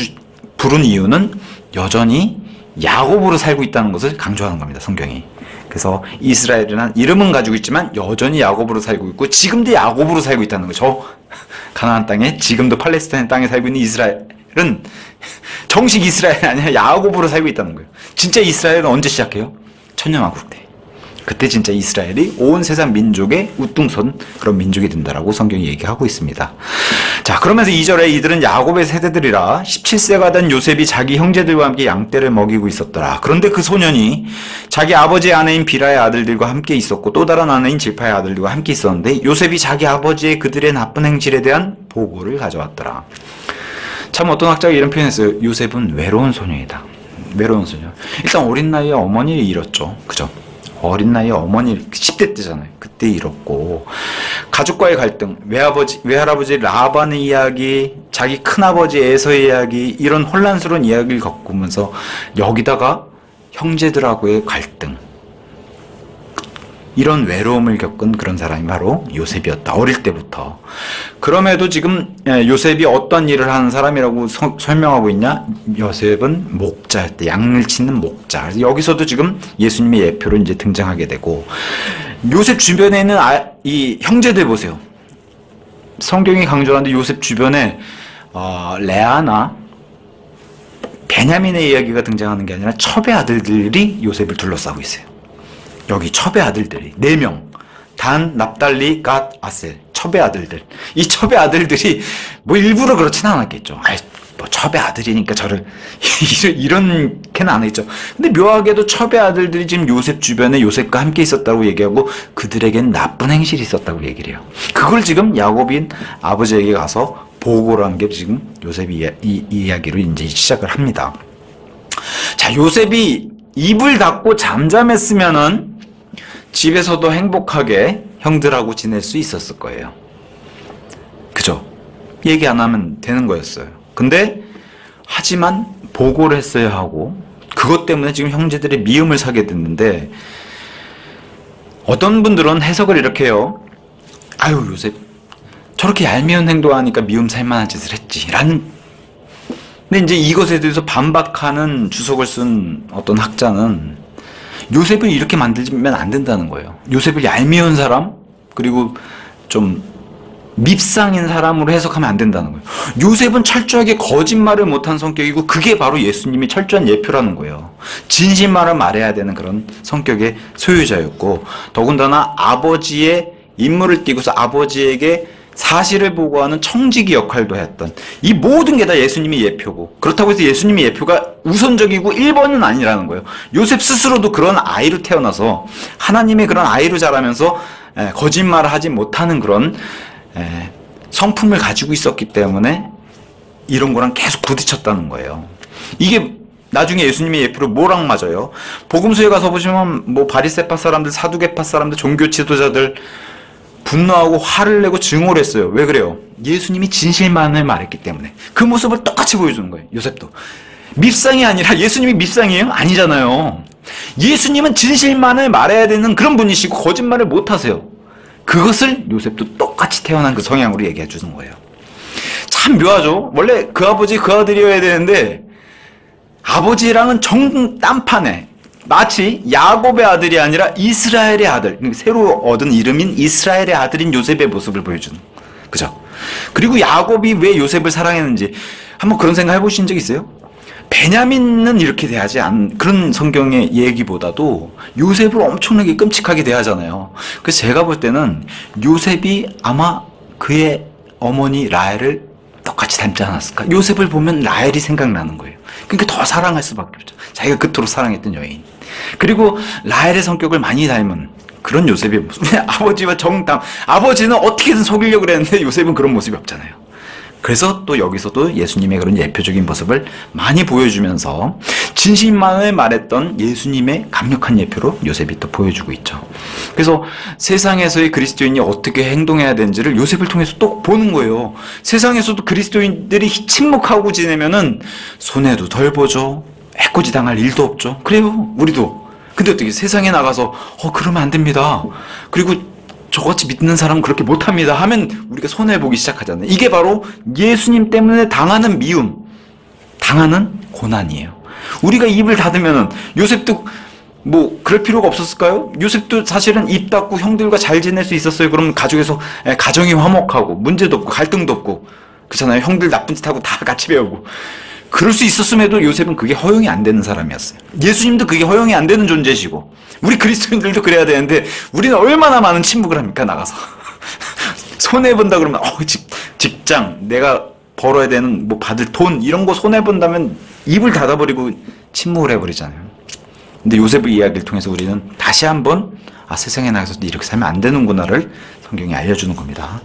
부른 이유는 여전히 야곱으로 살고 있다는 것을 강조하는 겁니다. 성경이. 그래서 이스라엘이라는 이름은 가지고 있지만 여전히 야곱으로 살고 있고 지금도 야곱으로 살고 있다는 거죠. 가나안 땅에 지금도 팔레스타인 땅에 살고 있는 이스라엘은 정식 이스라엘이 아니라 야곱으로 살고 있다는 거예요. 진짜 이스라엘은 언제 시작해요? 천년왕국 때. 그때 진짜 이스라엘이 온 세상 민족의 우등선 그런 민족이 된다라고 성경이 얘기하고 있습니다. 자, 그러면서 2절에 이들은 야곱의 세대들이라 17세가 된 요셉이 자기 형제들과 함께 양떼를 먹이고 있었더라. 그런데 그 소년이 자기 아버지의 아내인 비라의 아들들과 함께 있었고 또 다른 아내인 질파의 아들들과 함께 있었는데 요셉이 자기 아버지의 그들의 나쁜 행실에 대한 보고를 가져왔더라. 참 어떤 학자가 이런 표현했어요. 요셉은 외로운 소년이다. 외로운 소년. 일단 어린 나이에 어머니를 잃었죠. 그죠? 어린 나이에 어머니 10대 때잖아요. 그때 잃었고 가족과의 갈등, 외할아버지 라반의 이야기, 자기 큰아버지 에서의 이야기 이런 혼란스러운 이야기를 겪으면서 여기다가 형제들하고의 갈등 이런 외로움을 겪은 그런 사람이 바로 요셉이었다. 어릴 때부터. 그럼에도 지금 요셉이 어떤 일을 하는 사람이라고 설명하고 있냐? 요셉은 목자였대. 양을 치는 목자. 그래서 여기서도 지금 예수님의 예표로 이제 등장하게 되고 요셉 주변에 있는 이 형제들 보세요. 성경이 강조하는데 요셉 주변에 레아나 베냐민의 이야기가 등장하는 게 아니라 첩의 아들들이 요셉을 둘러싸고 있어요. 여기 첩의 아들들이 4명 단, 납달리, 갓, 아셀 첩의 아들들. 이 첩의 아들들이 뭐 일부러 그렇진 않았겠죠. 뭐 첩의 아들이니까 저를 이렇게는 안 했죠. 근데 묘하게도 첩의 아들들이 지금 요셉 주변에 요셉과 함께 있었다고 얘기하고 그들에겐 나쁜 행실이 있었다고 얘기를 해요. 그걸 지금 야곱인 아버지에게 가서 보고를 한 게 지금 요셉이 이 이야기로 이제 시작을 합니다. 자, 요셉이 입을 닫고 잠잠했으면은 집에서도 행복하게 형들하고 지낼 수 있었을 거예요. 그죠? 얘기 안 하면 되는 거였어요. 근데 하지만 보고를 했어야 하고 그것 때문에 지금 형제들이 미움을 사게 됐는데 어떤 분들은 해석을 이렇게 해요. 아유 요셉 저렇게 얄미운 행동하니까 미움 살만한 짓을 했지 라는. 근데 이제 이것에 대해서 반박하는 주석을 쓴 어떤 학자는 요셉을 이렇게 만들면 안 된다는 거예요. 요셉을 얄미운 사람 그리고 좀 밉상인 사람으로 해석하면 안 된다는 거예요. 요셉은 철저하게 거짓말을 못한 성격이고 그게 바로 예수님이 철저한 예표라는 거예요. 진실만을 말해야 되는 그런 성격의 소유자였고 더군다나 아버지의 임무를 띠고서 아버지에게 사실을 보고하는 청지기 역할도 했던 이 모든 게 다 예수님의 예표고 그렇다고 해서 예수님의 예표가 우선적이고 1번은 아니라는 거예요. 요셉 스스로도 그런 아이로 태어나서 하나님의 그런 아이로 자라면서 거짓말을 하지 못하는 그런 성품을 가지고 있었기 때문에 이런 거랑 계속 부딪혔다는 거예요. 이게 나중에 예수님의 예표로 뭐랑 맞아요? 복음서에 가서 보시면 뭐 바리새파 사람들, 사두개파 사람들, 종교 지도자들 분노하고 화를 내고 증오를 했어요. 왜 그래요? 예수님이 진실만을 말했기 때문에. 그 모습을 똑같이 보여주는 거예요. 요셉도. 밉상이 아니라 예수님이 밉상이에요? 아니잖아요. 예수님은 진실만을 말해야 되는 그런 분이시고 거짓말을 못하세요. 그것을 요셉도 똑같이 태어난 그 성향으로 얘기해 주는 거예요. 참 묘하죠? 원래 그 아버지 그 아들이어야 되는데 아버지랑은 정 딴판에 마치 야곱의 아들이 아니라 이스라엘의 아들, 새로 얻은 이름인 이스라엘의 아들인 요셉의 모습을 보여주는. 그죠? 그리고 야곱이 왜 요셉을 사랑했는지 한번 그런 생각 해보신 적 있어요? 베냐민은 이렇게 대하지 않은 그런 성경의 얘기보다도 요셉을 엄청나게 끔찍하게 대하잖아요. 그래서 제가 볼 때는 요셉이 아마 그의 어머니 라헬을 똑같이 닮지 않았을까? 요셉을 보면 라헬이 생각나는 거예요. 그러니까 더 사랑할 수밖에 없죠. 자기가 그토록 사랑했던 여인. 그리고 라헬의 성격을 많이 닮은 그런 요셉의 모습. 아버지와 정담. 아버지는 어떻게든 속이려고 그랬는데 요셉은 그런 모습이 없잖아요. 그래서 또 여기서도 예수님의 그런 예표적인 모습을 많이 보여주면서 진실만을 말했던 예수님의 강력한 예표로 요셉이 또 보여주고 있죠. 그래서 세상에서의 그리스도인이 어떻게 행동해야 되는지를 요셉을 통해서 또 보는 거예요. 세상에서도 그리스도인들이 침묵하고 지내면은 손해도 덜 보죠. 해코지 당할 일도 없죠. 그래요. 우리도. 근데 어떻게 세상에 나가서 그러면 안 됩니다. 그리고 저같이 믿는 사람은 그렇게 못합니다 하면 우리가 손해보기 시작하잖아요. 이게 바로 예수님 때문에 당하는 미움, 당하는 고난이에요. 우리가 입을 닫으면은 요셉도 뭐 그럴 필요가 없었을까요? 요셉도 사실은 입 닫고 형들과 잘 지낼 수 있었어요. 그러면 가족에서 가정이 화목하고 문제도 없고 갈등도 없고 그렇잖아요. 형들 나쁜 짓 하고 다 같이 배우고 그럴 수 있었음에도 요셉은 그게 허용이 안 되는 사람이었어요. 예수님도 그게 허용이 안 되는 존재시고 우리 그리스도인들도 그래야 되는데 우리는 얼마나 많은 침묵을 합니까? 나가서 손해본다 그러면 직장 내가 벌어야 되는 뭐 받을 돈 이런 거 손해본다면 입을 닫아버리고 침묵을 해버리잖아요. 근데 요셉의 이야기를 통해서 우리는 다시 한번 세상에 나가서 이렇게 살면 안 되는구나를 성경이 알려주는 겁니다.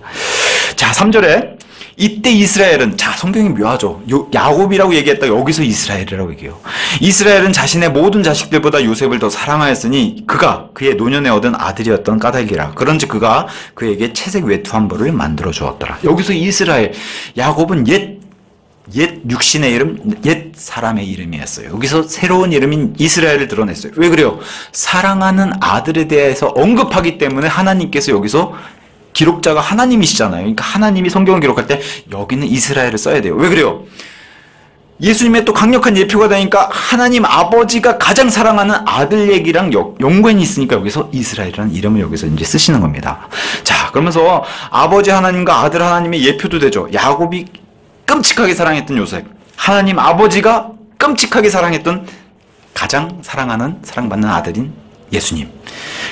자, 3절에 이때 이스라엘은, 자, 성경이 묘하죠. 야곱이라고 얘기했다가 여기서 이스라엘이라고 얘기해요. 이스라엘은 자신의 모든 자식들보다 요셉을 더 사랑하였으니 그가 그의 노년에 얻은 아들이었던 까닭이라. 그런즉 그가 그에게 채색 외투 한 벌을 만들어 주었더라. 여기서 이스라엘, 야곱은 옛 육신의 이름, 옛 사람의 이름이었어요. 여기서 새로운 이름인 이스라엘을 드러냈어요. 왜 그래요? 사랑하는 아들에 대해서 언급하기 때문에 하나님께서 여기서 기록자가 하나님이시잖아요. 그러니까 하나님이 성경을 기록할 때 여기는 이스라엘을 써야 돼요. 왜 그래요? 예수님의 또 강력한 예표가 되니까 하나님 아버지가 가장 사랑하는 아들 얘기랑 연관이 있으니까 여기서 이스라엘이라는 이름을 여기서 이제 쓰시는 겁니다. 자, 그러면서 아버지 하나님과 아들 하나님의 예표도 되죠. 야곱이 끔찍하게 사랑했던 요셉, 하나님 아버지가 끔찍하게 사랑했던 가장 사랑받는 아들인 예수님.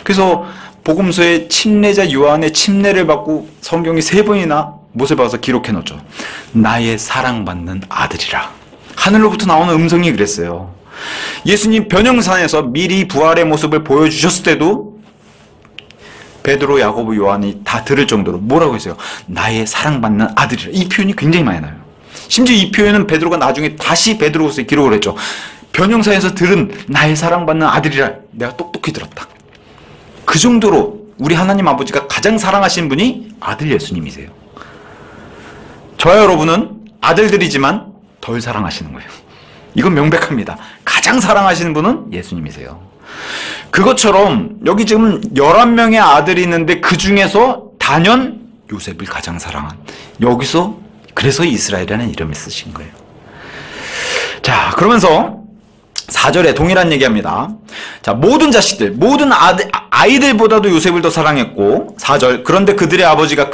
그래서 복음서에 침례자 요한의 침례를 받고 성경이 3번이나 못을 봐서 기록해 놓죠. 나의 사랑받는 아들이라. 하늘로부터 나오는 음성이 그랬어요. 예수님 변형산에서 미리 부활의 모습을 보여주셨을 때도 베드로, 야고보, 요한이 다 들을 정도로 뭐라고 했어요? 나의 사랑받는 아들이라. 이 표현이 굉장히 많이 나요. 심지어 이 표현은 베드로가 나중에 다시 베드로서에 기록을 했죠. 변형사에서 들은 나의 사랑받는 아들이라. 내가 똑똑히 들었다. 그 정도로 우리 하나님 아버지가 가장 사랑하시는 분이 아들 예수님이세요. 저와 여러분은 아들들이지만 덜 사랑하시는 거예요. 이건 명백합니다. 가장 사랑하시는 분은 예수님이세요. 그것처럼 여기 지금 11명의 아들이 있는데 그 중에서 단연 요셉을 가장 사랑한, 여기서 그래서 이스라엘이라는 이름을 쓰신 거예요. 자, 그러면서 4절에 동일한 얘기합니다. 자, 모든 자식들, 모든 아이들보다도 요셉을 더 사랑했고, 4절, 그런데 그들의 아버지가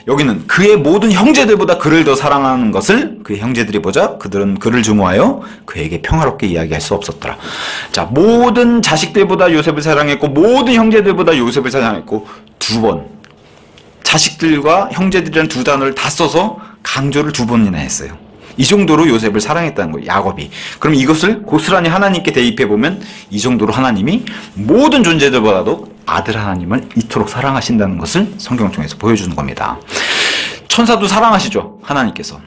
여기는 그의 모든 형제들보다 그를 더 사랑하는 것을 그의 형제들이 보자 그들은 그를 증오하여 그에게 평화롭게 이야기할 수 없었더라. 자, 모든 자식들보다 요셉을 사랑했고, 모든 형제들보다 요셉을 사랑했고, 2번. 자식들과 형제들이라는 2단어를 다 써서 강조를 2번이나 했어요. 이 정도로 요셉을 사랑했다는 거예요, 야곱이. 그럼 이것을 고스란히 하나님께 대입해보면 이 정도로 하나님이 모든 존재들보다도 아들 하나님을 이토록 사랑하신다는 것을 성경을 통해서 보여주는 겁니다. 천사도 사랑하시죠, 하나님께서.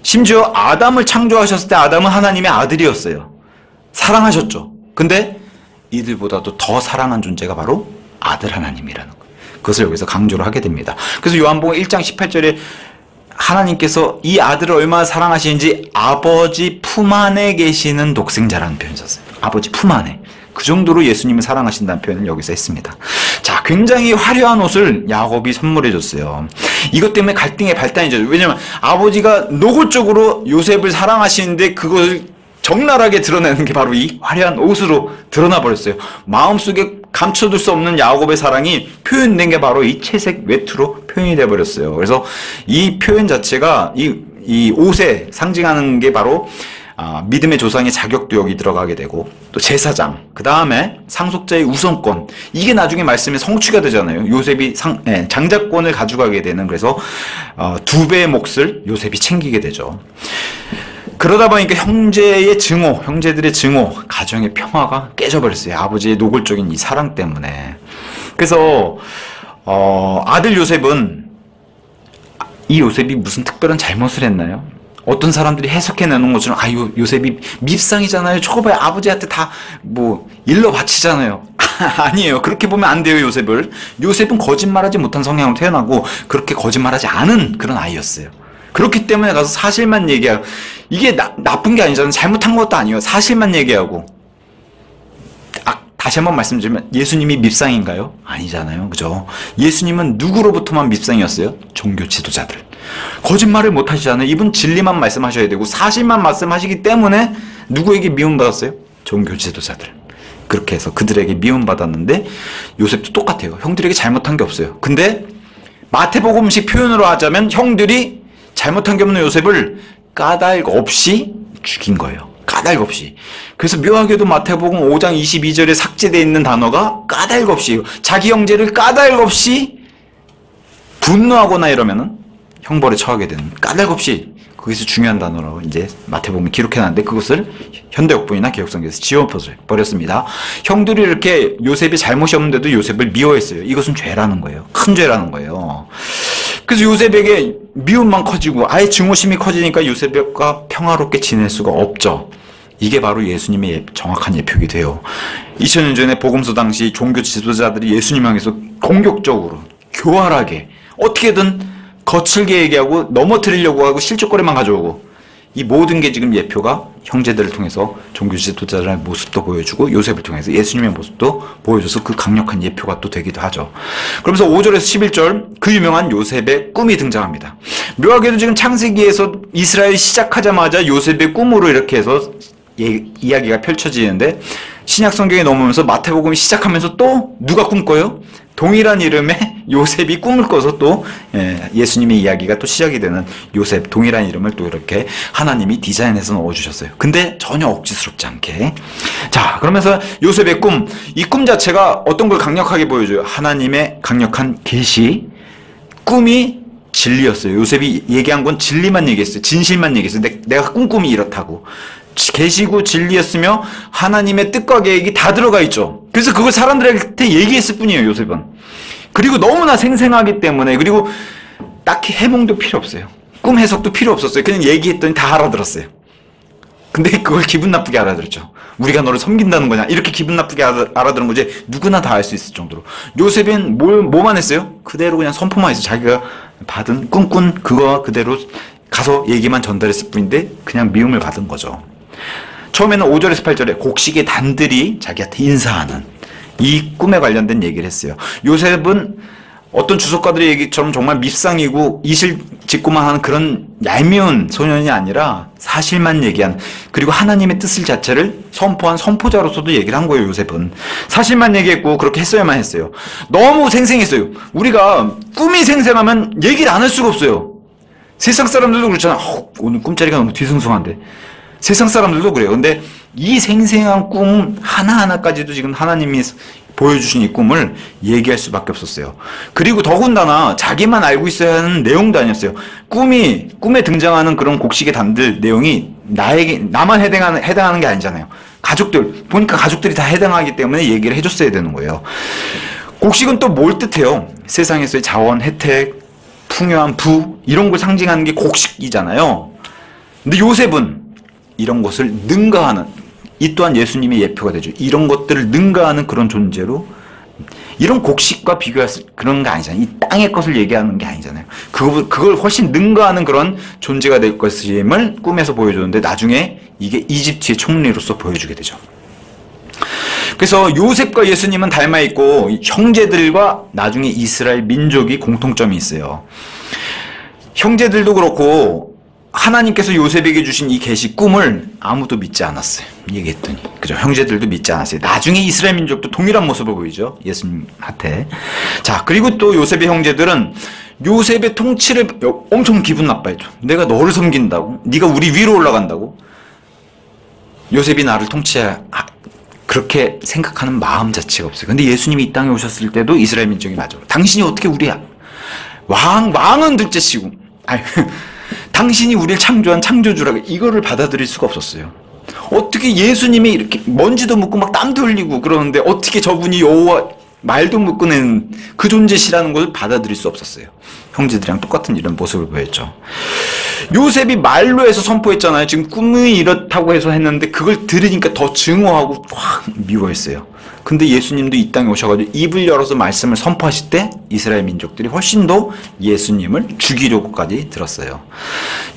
심지어 아담을 창조하셨을 때 아담은 하나님의 아들이었어요. 사랑하셨죠. 근데 이들보다도 더 사랑한 존재가 바로 아들 하나님이라는 거예요. 그것을 여기서 강조를 하게 됩니다. 그래서 요한복음 1장 18절에 하나님께서 이 아들을 얼마나 사랑하시는지 아버지 품 안에 계시는 독생자라는 표현을 썼어요. 아버지 품 안에. 그 정도로 예수님을 사랑하신다는 표현을 여기서 했습니다. 자, 굉장히 화려한 옷을 야곱이 선물해 줬어요. 이것 때문에 갈등의 발단이죠. 왜냐면 아버지가 노골적으로 요셉을 사랑하시는데 그것을 적나라하게 드러내는 게 바로 이 화려한 옷으로 드러나 버렸어요. 마음속에 감춰둘 수 없는 야곱의 사랑이 표현된 게 바로 이 채색 외투로 표현이 돼 버렸어요. 그래서 이 표현 자체가 이 옷에 상징하는 게 바로 믿음의 조상의 자격도 여기 들어가게 되고, 또 제사장, 그 다음에 상속자의 우선권, 이게 나중에 말씀에 성취가 되잖아요. 요셉이 장자권을 가져가게 되는, 그래서 2배의 몫을 요셉이 챙기게 되죠. 그러다 보니까 형제들의 증오, 가정의 평화가 깨져버렸어요. 아버지의 노골적인 이 사랑 때문에. 그래서 아들 요셉은, 이 요셉이 무슨 특별한 잘못을 했나요? 어떤 사람들이 해석해내는 것처럼 요셉이 밉상이잖아요. 저거 봐요, 아버지한테 다 일러 바치잖아요. 아니에요. 그렇게 보면 안 돼요. 요셉은 거짓말하지 못한 성향으로 태어나고 그렇게 거짓말하지 않은 그런 아이였어요. 그렇기 때문에 가서 사실만 얘기하고, 이게 나쁜 게 아니잖아요. 잘못한 것도 아니에요. 사실만 얘기하고 다시 한번 말씀드리면 예수님이 밉상인가요? 아니잖아요. 그죠? 예수님은 누구로부터만 밉상이었어요? 종교 지도자들. 거짓말을 못 하시잖아요. 이분 진리만 말씀하셔야 되고 사실만 말씀하시기 때문에 누구에게 미움받았어요? 종교 지도자들. 그렇게 해서 그들에게 미움받았는데 요셉도 똑같아요. 형들에게 잘못한 게 없어요. 근데 마태복음식 표현으로 하자면 형들이 잘못한 게 없는 요셉을 까닭 없이 죽인 거예요. 까닭 없이. 그래서 묘하게도 마태복음 5장 22절에 삭제되어 있는 단어가 까닭 없이, 자기 형제를 까닭 없이 분노하거나 이러면은 형벌에 처하게 되는, 까닭 없이, 거기서 중요한 단어라고 이제 마태복음이 기록해놨는데 그것을 현대역본이나 개혁성경에서 지워버렸습니다. 형들이 이렇게 요셉이 잘못이 없는데도 요셉을 미워했어요. 이것은 죄라는 거예요. 큰 죄라는 거예요. 그래서 요셉에게 미움만 커지고 아예 증오심이 커지니까 요셉과 평화롭게 지낼 수가 없죠. 이게 바로 예수님의 정확한 예표가 돼요. 2000년 전에 복음서 당시 종교 지도자들이 예수님 향해서 공격적으로 교활하게 어떻게든 거칠게 얘기하고 넘어뜨리려고 하고 실족거리만 가져오고, 이 모든 게 지금 예표가 형제들을 통해서 종교 지도자들의 모습도 보여주고 요셉을 통해서 예수님의 모습도 보여줘서 그 강력한 예표가 또 되기도 하죠. 그러면서 5절에서 11절 그 유명한 요셉의 꿈이 등장합니다. 묘하게도 지금 창세기에서 이스라엘 시작하자마자 요셉의 꿈으로 이렇게 해서 이야기가 펼쳐지는데 신약 성경에 넘으면서 마태복음이 시작하면서 또 누가 꿈꿔요? 동일한 이름의 요셉이 꿈을 꿔서 또 예수님의 이야기가 또 시작이 되는 요셉, 동일한 이름을 또 이렇게 하나님이 디자인해서 넣어주셨어요. 근데 전혀 억지스럽지 않게. 자, 그러면서 요셉의 꿈, 이 꿈 자체가 어떤 걸 강력하게 보여줘요? 하나님의 강력한 계시, 꿈이 진리였어요. 요셉이 얘기한 건 진리만 얘기했어요. 진실만 얘기했어요. 내가 꿈이 이렇다고. 계시고 진리였으며 하나님의 뜻과 계획이 다 들어가 있죠. 그래서 그걸 사람들한테 얘기했을 뿐이에요, 요셉은. 그리고 너무나 생생하기 때문에, 그리고 딱히 해몽도 필요 없어요. 꿈 해석도 필요 없었어요. 그냥 얘기했더니 다 알아들었어요. 근데 그걸 기분 나쁘게 알아들었죠. 우리가 너를 섬긴다는 거냐, 이렇게 기분 나쁘게 알아들은 거지 누구나 다 알 수 있을 정도로. 요셉은 뭐만 했어요? 그대로 그냥 선포만 했어요. 자기가 받은 꿈꾼 그거 그대로 가서 얘기만 전달했을 뿐인데 그냥 미움을 받은 거죠. 처음에는 5절에서 8절에 곡식의 단들이 자기한테 인사하는 이 꿈에 관련된 얘기를 했어요. 요셉은 어떤 주석가들의 얘기처럼 정말 밉상이고 이실직고만 하는 그런 얄미운 소년이 아니라 사실만 얘기한, 그리고 하나님의 뜻을 자체를 선포한 선포자로서도 얘기를 한 거예요. 요셉은 사실만 얘기했고 그렇게 했어야만 했어요. 너무 생생했어요. 우리가 꿈이 생생하면 얘기를 안 할 수가 없어요. 세상 사람들도 그렇잖아. 오늘 꿈자리가 너무 뒤숭숭한데. 세상 사람들도 그래요. 근데 이 생생한 꿈 하나하나까지도 지금 하나님이 보여주신 이 꿈을 얘기할 수밖에 없었어요. 그리고 더군다나 자기만 알고 있어야 하는 내용도 아니었어요. 꿈에 등장하는 그런 곡식의 단들 내용이 나만 해당하는 게 아니잖아요. 가족들, 보니까 가족들이 다 해당하기 때문에 얘기를 해줬어야 되는 거예요. 곡식은 또 뭘 뜻해요? 세상에서의 자원, 혜택, 풍요한 부, 이런 걸 상징하는 게 곡식이잖아요. 근데 요셉은 이런 것을 능가하는, 이 또한 예수님의 예표가 되죠. 이런 것들을 능가하는 그런 존재로, 이런 곡식과 비교할 그런 게 아니잖아요. 이 땅의 것을 얘기하는 게 아니잖아요. 그걸 훨씬 능가하는 그런 존재가 될 것임을 꿈에서 보여줬는데 나중에 이게 이집트의 총리로서 보여주게 되죠. 그래서 요셉과 예수님은 닮아있고 형제들과 나중에 이스라엘 민족이 공통점이 있어요. 형제들도 그렇고 하나님께서 요셉에게 주신 이 계시 꿈을 아무도 믿지 않았어요. 얘기했더니. 그죠? 형제들도 믿지 않았어요. 나중에 이스라엘 민족도 동일한 모습을 보이죠. 예수님한테. 자, 그리고 또 요셉의 형제들은 요셉의 통치를 엄청 기분 나빠했죠. 내가 너를 섬긴다고? 네가 우리 위로 올라간다고? 요셉이 나를 그렇게 생각하는 마음 자체가 없어요. 근데 예수님이 이 땅에 오셨을 때도 이스라엘 민족이 맞아. 당신이 어떻게 우리야? 왕은 둘째치고. 당신이 우리를 창조한 창조주라고, 이거를 받아들일 수가 없었어요. 어떻게 예수님이 이렇게 먼지도 묻고 막 땀도 흘리고 그러는데 어떻게 저분이 여호와 말도 못 꺼내는 그 존재시라는 걸 받아들일 수 없었어요. 형제들이랑 똑같은 이런 모습을 보였죠. 요셉이 말로 해서 선포했잖아요. 지금 꿈이 이렇다고 해서 했는데 그걸 들으니까 더 증오하고 확 미워했어요. 근데 예수님도 이 땅에 오셔가지고 입을 열어서 말씀을 선포하실 때 이스라엘 민족들이 훨씬 더 예수님을 죽이려고까지 들었어요.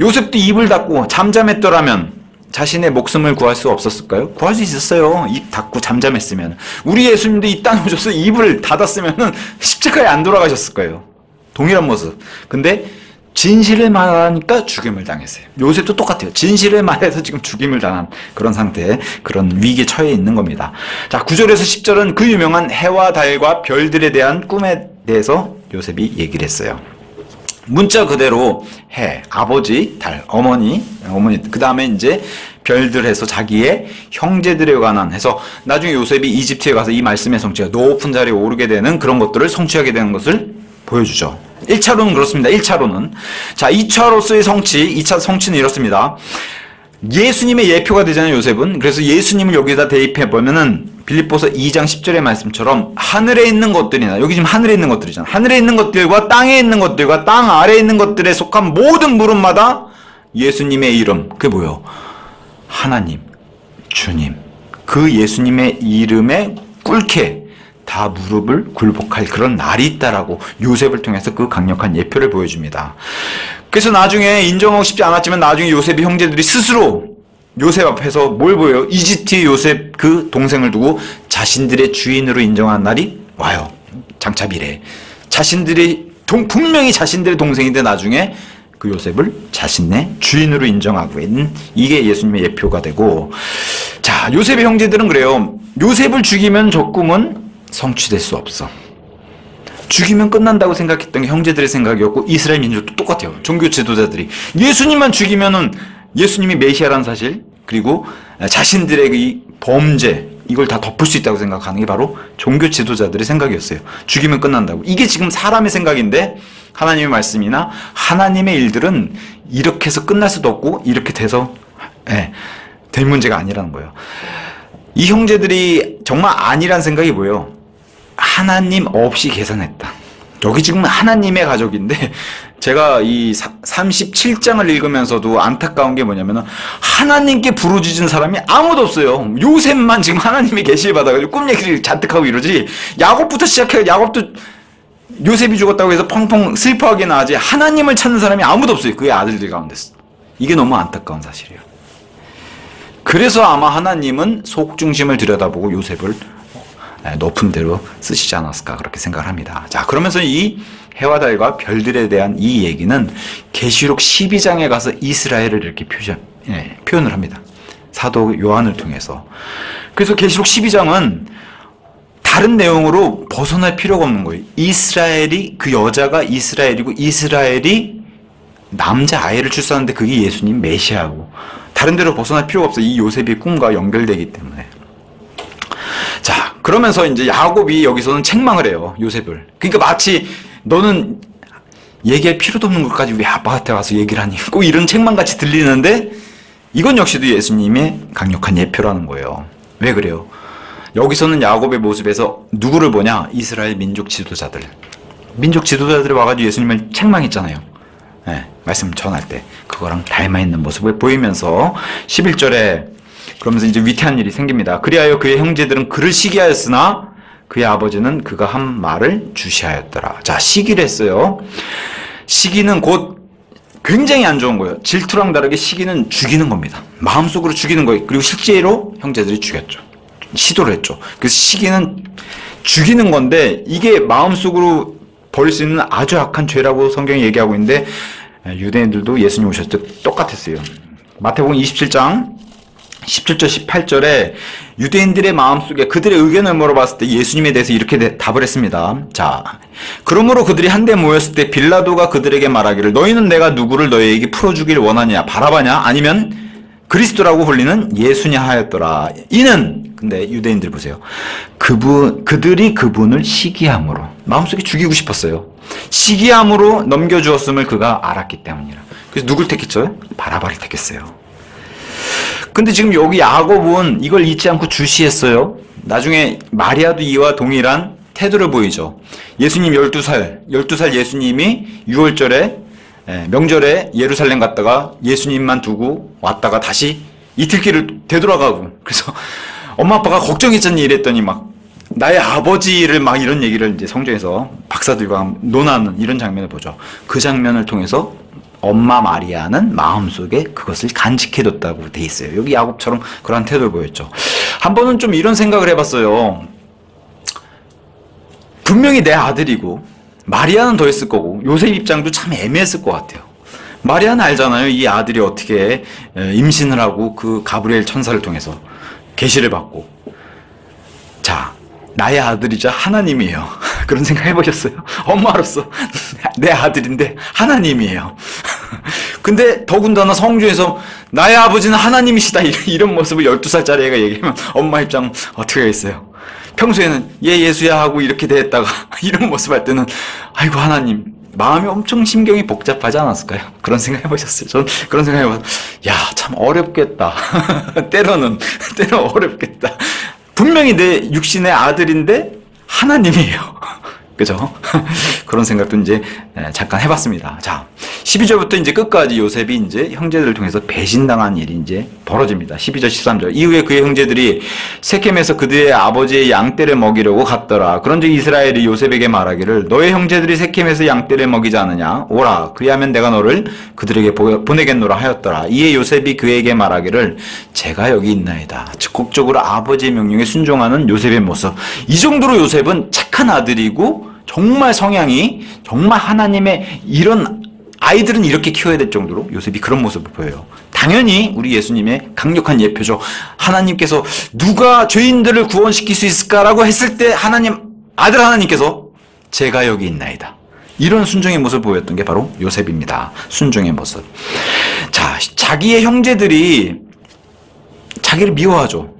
요셉도 입을 닫고 잠잠했더라면 자신의 목숨을 구할 수 없었을까요? 구할 수 있었어요. 입 닫고 잠잠했으면. 우리 예수님도 이 땅에 오셔서 입을 닫았으면 십자가에 안 돌아가셨을 거예요. 동일한 모습. 근데 진실을 말하니까 죽임을 당했어요. 요셉도 똑같아요. 진실을 말해서 지금 죽임을 당한 그런 상태, 그런 위기에 처해 있는 겁니다. 자, 9절에서 10절은 그 유명한 해와 달과 별들에 대한 꿈에 대해서 요셉이 얘기를 했어요. 문자 그대로 해, 아버지, 달, 어머니, 그 다음에 이제 별들 해서 자기의 형제들에 관한 해서 나중에 요셉이 이집트에 가서 이 말씀의 성취가 높은 자리에 오르게 되는 그런 것들을 성취하게 되는 것을 보여주죠. 1차로는 그렇습니다. 1차로는. 자, 2차로서의 성취, 2차 성취는 이렇습니다. 예수님의 예표가 되잖아요, 요셉은. 그래서 예수님을 여기다 대입해 보면은 빌립보서 2장 10절의 말씀처럼 하늘에 있는 것들이나, 여기 지금 하늘에 있는 것들이잖아. 하늘에 있는 것들과 땅에 있는 것들과 땅 아래에 있는 것들에 속한 모든 무릎마다 예수님의 이름, 그게 뭐예요? 하나님, 주님, 그 예수님의 이름에 꿇게 다 무릎을 굴복할 그런 날이 있다라고 요셉을 통해서 그 강력한 예표를 보여줍니다. 그래서 나중에 인정하고 싶지 않았지만 나중에 요셉의 형제들이 스스로 요셉 앞에서 뭘 보여요? 이집트의 요셉 그 동생을 두고 자신들의 주인으로 인정한 날이 와요. 장차 미래. 자신들이 분명히 자신들의 동생인데 나중에 그 요셉을 자신의 주인으로 인정하고 있는 이게 예수님의 예표가 되고, 자, 요셉의 형제들은 그래요. 요셉을 죽이면 저 꿈은 성취될 수 없어. 죽이면 끝난다고 생각했던 게 형제들의 생각이었고 이스라엘 민족도 똑같아요. 종교 지도자들이 예수님만 죽이면은 예수님이 메시아라는 사실, 그리고 자신들의 이 범죄, 이걸 다 덮을 수 있다고 생각하는 게 바로 종교 지도자들의 생각이었어요. 죽이면 끝난다고. 이게 지금 사람의 생각인데 하나님의 말씀이나 하나님의 일들은 이렇게 해서 끝날 수도 없고 이렇게 돼서 될 문제가 아니라는 거예요. 이 형제들이 정말 아니란 생각이 뭐예요? 하나님 없이 계산했다. 여기 지금 하나님의 가족인데 제가 이 37장을 읽으면서도 안타까운 게 뭐냐면 하나님께 부르짖은 사람이 아무도 없어요. 요셉만 지금 하나님의 계시를 받아가지고 꿈 얘기를 잔뜩 하고 이러지, 야곱부터 시작해 야곱도 요셉이 죽었다고 해서 펑펑 슬퍼하기나 하지 하나님을 찾는 사람이 아무도 없어요. 그의 아들들 가운데서. 이게 너무 안타까운 사실이에요. 그래서 아마 하나님은 속중심을 들여다보고 요셉을 높은 데로 쓰시지 않았을까 그렇게 생각을 합니다. 자, 그러면서 이 해와 달과 별들에 대한 이 얘기는 계시록 12장에 가서 이스라엘을 이렇게 표현을 합니다. 사도 요한을 통해서. 그래서 계시록 12장은 다른 내용으로 벗어날 필요가 없는 거예요. 이스라엘이, 그 여자가 이스라엘이고 이스라엘이 남자 아이를 출산하는데 그게 예수님 메시아고, 다른 데로 벗어날 필요가 없어요. 이 요셉의 꿈과 연결되기 때문에. 자, 그러면서 이제 야곱이 여기서는 책망을 해요, 요셉을. 그러니까 마치 너는 얘기할 필요도 없는 것까지 왜 아빠한테 와서 얘기를 하니? 꼭 이런 책망같이 들리는데 이건 역시도 예수님의 강력한 예표라는 거예요. 왜 그래요? 여기서는 야곱의 모습에서 누구를 보냐? 이스라엘 민족 지도자들. 민족 지도자들이 와가지고 예수님을 책망했잖아요. 네, 말씀 전할 때 그거랑 닮아있는 모습을 보이면서 11절에 그러면서 이제 위태한 일이 생깁니다. 그리하여 그의 형제들은 그를 시기하였으나 그의 아버지는 그가 한 말을 주시하였더라. 자, 시기를 했어요. 시기는 곧 굉장히 안 좋은 거예요. 질투랑 다르게 시기는 죽이는 겁니다. 마음속으로 죽이는 거예요. 그리고 실제로 형제들이 죽였죠. 시도를 했죠. 그래서 시기는 죽이는 건데 이게 마음속으로 벌일 수 있는 아주 악한 죄라고 성경이 얘기하고 있는데 유대인들도 예수님 오셨을 때 똑같았어요. 마태복음 27장 17절 18절에 유대인들의 마음속에 그들의 의견을 물어봤을 때 예수님에 대해서 이렇게 답을 했습니다. 자, 그러므로 그들이 한데 모였을 때 빌라도가 그들에게 말하기를 너희는 내가 누구를 너희에게 풀어주길 원하냐, 바라바냐 아니면 그리스도라고 불리는 예수냐 하였더라. 이는 근데 유대인들 보세요. 그들이 그분을 시기함으로 마음속에 죽이고 싶었어요. 시기함으로 넘겨주었음을 그가 알았기 때문이라. 그래서 누굴 택했죠? 바라바를 택했어요. 근데 지금 여기 야곱은 이걸 잊지 않고 주시했어요. 나중에 마리아도 이와 동일한 태도를 보이죠. 예수님 12살 예수님이 6월절에 명절에 예루살렘 갔다가 예수님만 두고 왔다가 다시 이틀길을 되돌아가고, 그래서 엄마 아빠가 걱정했잖니 이랬더니 막 나의 아버지를 막 이런 얘기를 이제 성경에서 박사들과 논하는 이런 장면을 보죠. 그 장면을 통해서 엄마 마리아는 마음속에 그것을 간직해뒀다고 돼 있어요. 여기 야곱처럼 그러한 태도를 보였죠. 한 번은 좀 이런 생각을 해봤어요. 분명히 내 아들이고 마리아는 더 했을 거고 요셉 입장도 참 애매했을 것 같아요. 마리아는 알잖아요. 이 아들이 어떻게 임신을 하고 그 가브리엘 천사를 통해서 계시를 받고, 자, 나의 아들이자 하나님이에요. 그런 생각 해보셨어요? 엄마로서 내 아들인데 하나님이에요. 근데 더군다나 성경에서 나의 아버지는 하나님이시다 이런 모습을 12살짜리 애가 얘기하면 엄마 입장 어떻게 하겠어요? 평소에는 얘 예수야 하고 이렇게 대했다가 이런 모습 할 때는 아이고 하나님, 마음이 엄청 심경이 복잡하지 않았을까요? 그런 생각 해보셨어요? 전 그런 생각 해봤어요. 야, 참 어렵겠다. 때로는 어렵겠다. 분명히 내 육신의 아들인데 하나님이에요. 그죠? 그런 생각도 이제 잠깐 해봤습니다. 자, 12절부터 이제 끝까지 요셉이 이제 형제들을 통해서 배신당한 일이 이제 벌어집니다. 12절, 13절. 이후에 그의 형제들이 세겜에서 그들의 아버지의 양떼를 먹이려고 갔더라. 그런즉 이스라엘이 요셉에게 말하기를 너의 형제들이 세겜에서 양떼를 먹이지 않느냐? 오라. 그리하면 내가 너를 그들에게 보내겠노라 하였더라. 이에 요셉이 그에게 말하기를 제가 여기 있나이다. 적극적으로 아버지의 명령에 순종하는 요셉의 모습. 이 정도로 요셉은 착한 아들이고 정말 성향이 정말 하나님의 이런 아이들은 이렇게 키워야 될 정도로 요셉이 그런 모습을 보여요. 당연히 우리 예수님의 강력한 예표죠. 하나님께서 누가 죄인들을 구원시킬 수 있을까라고 했을 때 아들 하나님께서 제가 여기 있나이다. 이런 순종의 모습을 보였던 게 바로 요셉입니다. 순종의 모습. 자, 자기의 형제들이 자기를 미워하죠.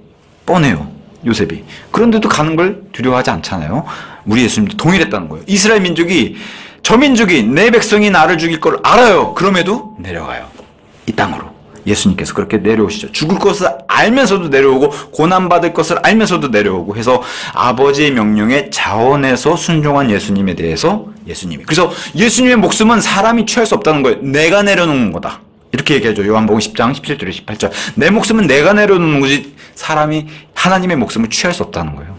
뻔해요. 요셉이. 그런데도 가는 걸 두려워하지 않잖아요. 우리 예수님도 동일했다는 거예요. 이스라엘 민족이, 저 민족이 내 백성이 나를 죽일 걸 알아요. 그럼에도 내려가요. 이 땅으로. 예수님께서 그렇게 내려오시죠. 죽을 것을 알면서도 내려오고 고난받을 것을 알면서도 내려오고 해서 아버지의 명령에 자원해서 순종한 예수님에 대해서 예수님이. 그래서 예수님의 목숨은 사람이 취할 수 없다는 거예요. 내가 내려놓는 거다. 이렇게 얘기하죠. 요한복음 10장 17절에 18절. 내 목숨은 내가 내려놓는 거지 사람이 하나님의 목숨을 취할 수 없다는 거예요.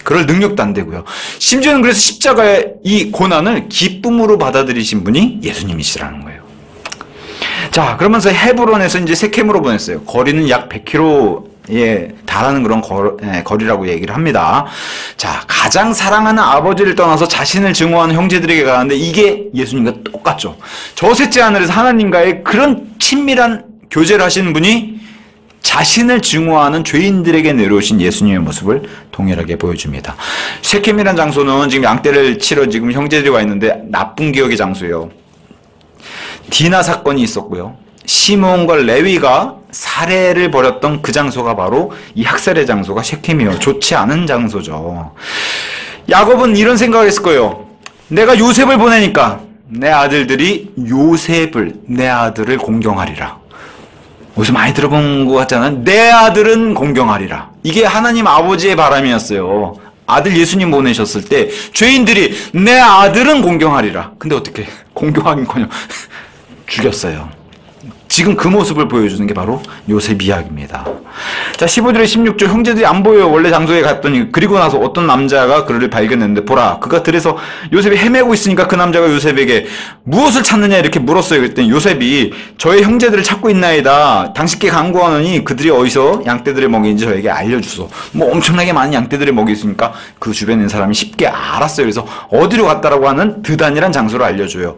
그럴 능력도 안 되고요. 심지어는 그래서 십자가의 이 고난을 기쁨으로 받아들이신 분이 예수님이시라는 거예요. 자, 그러면서 헤브론에서 이제 세겜으로 보냈어요. 거리는 약 100km에 달하는 그런 거리라고 얘기를 합니다. 자, 가장 사랑하는 아버지를 떠나서 자신을 증오하는 형제들에게 가는데 이게 예수님과 똑같죠. 저 셋째 하늘에서 하나님과의 그런 친밀한 교제를 하시는 분이 자신을 증오하는 죄인들에게 내려오신 예수님의 모습을 동일하게 보여줍니다. 세겜이라는 장소는 지금 양떼를 치러 지금 형제들이 와 있는데 나쁜 기억의 장소예요. 디나 사건이 있었고요. 시몬과 레위가 살해를 벌였던 그 장소가 바로 이 학살의 장소가 셰겜이에요. 좋지 않은 장소죠. 야곱은 이런 생각을 했을 거예요. 내가 요셉을 보내니까 내 아들들이 내 아들을 공경하리라. 어디서 많이 들어본 것 같잖아요. 내 아들은 공경하리라. 이게 하나님 아버지의 바람이었어요. 아들 예수님 보내셨을 때 죄인들이 내 아들은 공경하리라. 근데 어떻게 공경하긴커녕 죽였어요. 지금 그 모습을 보여주는 게 바로 요셉 이야기입니다. 자, 15절에 16절 형제들이 안 보여요. 원래 장소에 갔더니 그리고 나서 어떤 남자가 그를 발견했는데 보라 그가 들에서 요셉이 헤매고 있으니까 그 남자가 요셉에게 무엇을 찾느냐 이렇게 물었어요. 그랬더니 요셉이 저의 형제들을 찾고 있나이다. 당신께 간구하노니 그들이 어디서 양떼들을 먹이는지 저에게 알려주소. 뭐 엄청나게 많은 양떼들을 먹이 있으니까 그 주변에 있는 사람이 쉽게 알았어요. 그래서 어디로 갔다라고 하는 드단이란 장소를 알려줘요.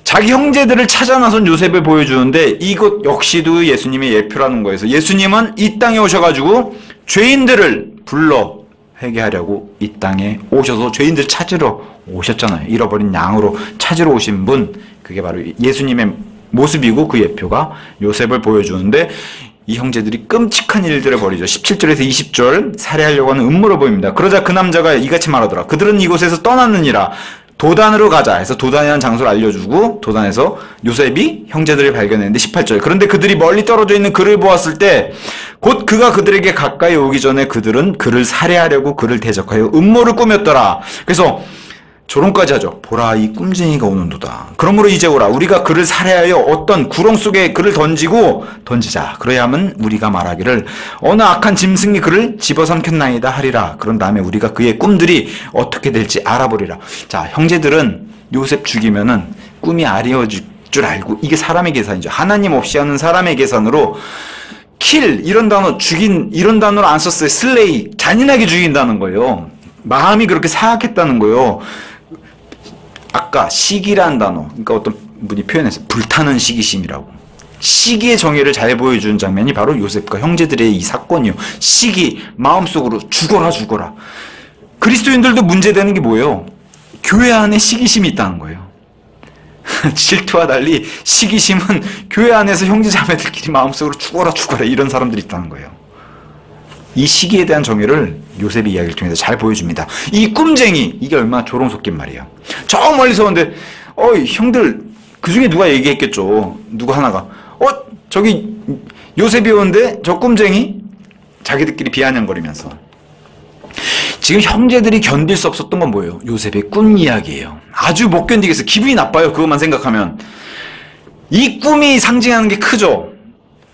자기 형제들을 찾아 나선 요셉을 보여주는데 이것 역시도 예수님의 예표라는 거에서 예수님은 이 땅에 오셔가지고 죄인들을 불러 회개하려고 이 땅에 오셔서 죄인들 찾으러 오셨잖아요. 잃어버린 양으로 찾으러 오신 분, 그게 바로 예수님의 모습이고 그 예표가 요셉을 보여주는데 이 형제들이 끔찍한 일들을 벌이죠. 17절에서 20절 살해하려고 하는 음모를 보입니다. 그러자 그 남자가 이같이 말하더라. 그들은 이곳에서 떠났느니라. 도단으로 가자 해서 도단이라는 장소를 알려주고 도단에서 요셉이 형제들을 발견했는데 18절 그런데 그들이 멀리 떨어져 있는 그를 보았을 때 곧 그가 그들에게 가까이 오기 전에 그들은 그를 살해하려고 그를 대적하여 음모를 꾸몄더라. 그래서 조롱까지 하죠. 보라 이 꿈쟁이가 오는도다. 그러므로 이제 오라 우리가 그를 살해하여 어떤 구렁 속에 그를 던지자. 그래야만 우리가 말하기를 어느 악한 짐승이 그를 집어삼켰나이다 하리라. 그런 다음에 우리가 그의 꿈들이 어떻게 될지 알아보리라. 자, 형제들은 요셉 죽이면은 꿈이 줄 알고 이게 사람의 계산이죠. 하나님 없이 하는 사람의 계산으로 킬 이런 단어 죽인 이런 단어를 안 썼어요. 슬레이 잔인하게 죽인다는 거예요. 마음이 그렇게 사악했다는 거예요. 아까 시기라는 단어 그러니까 어떤 분이 표현했어요. 불타는 시기심이라고. 시기의 정의를 잘 보여주는 장면이 바로 요셉과 형제들의 이 사건이요. 시기 마음속으로 죽어라. 그리스도인들도 문제되는 게 뭐예요? 교회 안에 시기심이 있다는 거예요. 질투와 달리 시기심은 교회 안에서 형제자매들끼리 마음속으로 죽어라 이런 사람들이 있다는 거예요. 이 시기에 대한 정의를 요셉의 이야기를 통해서 잘 보여줍니다. 이 꿈쟁이 이게 얼마나 조롱 섞인 말이에요. 저 멀리서 오는데 형들 그중에 누가 얘기했겠죠. 누구 하나가 저기 요셉이 오는데 저 꿈쟁이 자기들끼리 비아냥거리면서 지금 형제들이 견딜 수 없었던 건 뭐예요? 요셉의 꿈 이야기예요. 아주 못 견디겠어요. 기분이 나빠요. 그것만 생각하면. 이 꿈이 상징하는 게 크죠.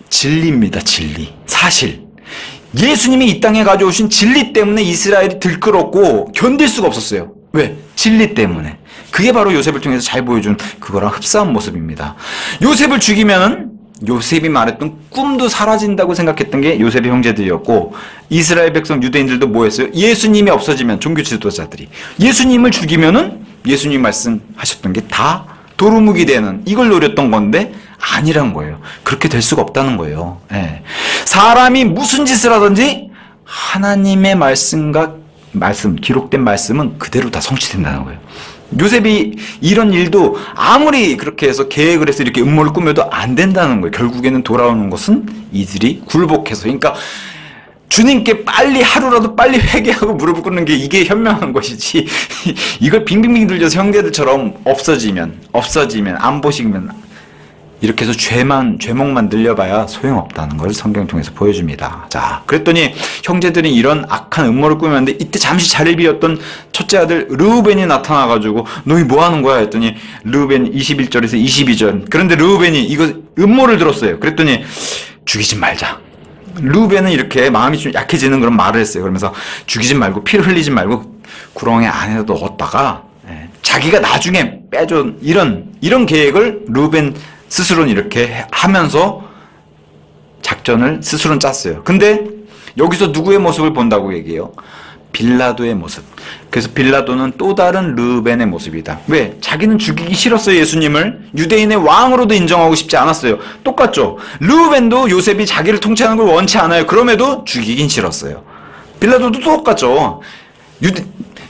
진리입니다. 진리. 사실. 예수님이 이 땅에 가져오신 진리 때문에 이스라엘이 들끓었고 견딜 수가 없었어요. 왜? 진리 때문에. 그게 바로 요셉을 통해서 잘 보여준 그거랑 흡사한 모습입니다. 요셉을 죽이면은 요셉이 말했던 꿈도 사라진다고 생각했던 게 요셉의 형제들이었고 이스라엘 백성 유대인들도 뭐 했어요? 예수님이 없어지면 종교 지도자들이 예수님을 죽이면은 예수님 말씀하셨던 게 다 도루묵이 되는 이걸 노렸던 건데 아니란 거예요. 그렇게 될 수가 없다는 거예요. 예. 사람이 무슨 짓을 하든지 하나님의 기록된 말씀은 그대로 다 성취된다는 거예요. 요셉이 이런 일도 아무리 그렇게 해서 계획을 해서 이렇게 음모를 꾸며도 안 된다는 거예요. 결국에는 돌아오는 것은 이들이 굴복해서. 그러니까 주님께 하루라도 빨리 회개하고 무릎을 꿇는 게 이게 현명한 것이지 이걸 빙빙빙 돌려서 형제들처럼 없어지면 안 보시면 이렇게 해서 죄목만 늘려봐야 소용없다는 걸 성경 통해서 보여줍니다. 자, 그랬더니 형제들이 이런 악한 음모를 꾸몄는데 이때 잠시 자리를 비웠던 첫째 아들 르우벤이 나타나가지고 너희 뭐 하는 거야? 했더니 르우벤 21절에서 22절. 그런데 르우벤이 이거 음모를 들었어요. 그랬더니 죽이지 말자. 르우벤은 이렇게 마음이 좀 약해지는 그런 말을 했어요. 그러면서 죽이지 말고 피를 흘리지 말고 구렁에 안에 넣었다가 자기가 나중에 빼준 이런 계획을 르우벤 스스로는 이렇게 하면서 작전을 스스로는 짰어요. 근데 여기서 누구의 모습을 본다고 얘기해요? 빌라도의 모습. 그래서 빌라도는 또 다른 르벤의 모습이다. 왜? 자기는 죽이기 싫었어요. 예수님을. 유대인의 왕으로도 인정하고 싶지 않았어요. 똑같죠? 르벤도 요셉이 자기를 통치하는 걸 원치 않아요. 그럼에도 죽이긴 싫었어요. 빌라도도 똑같죠.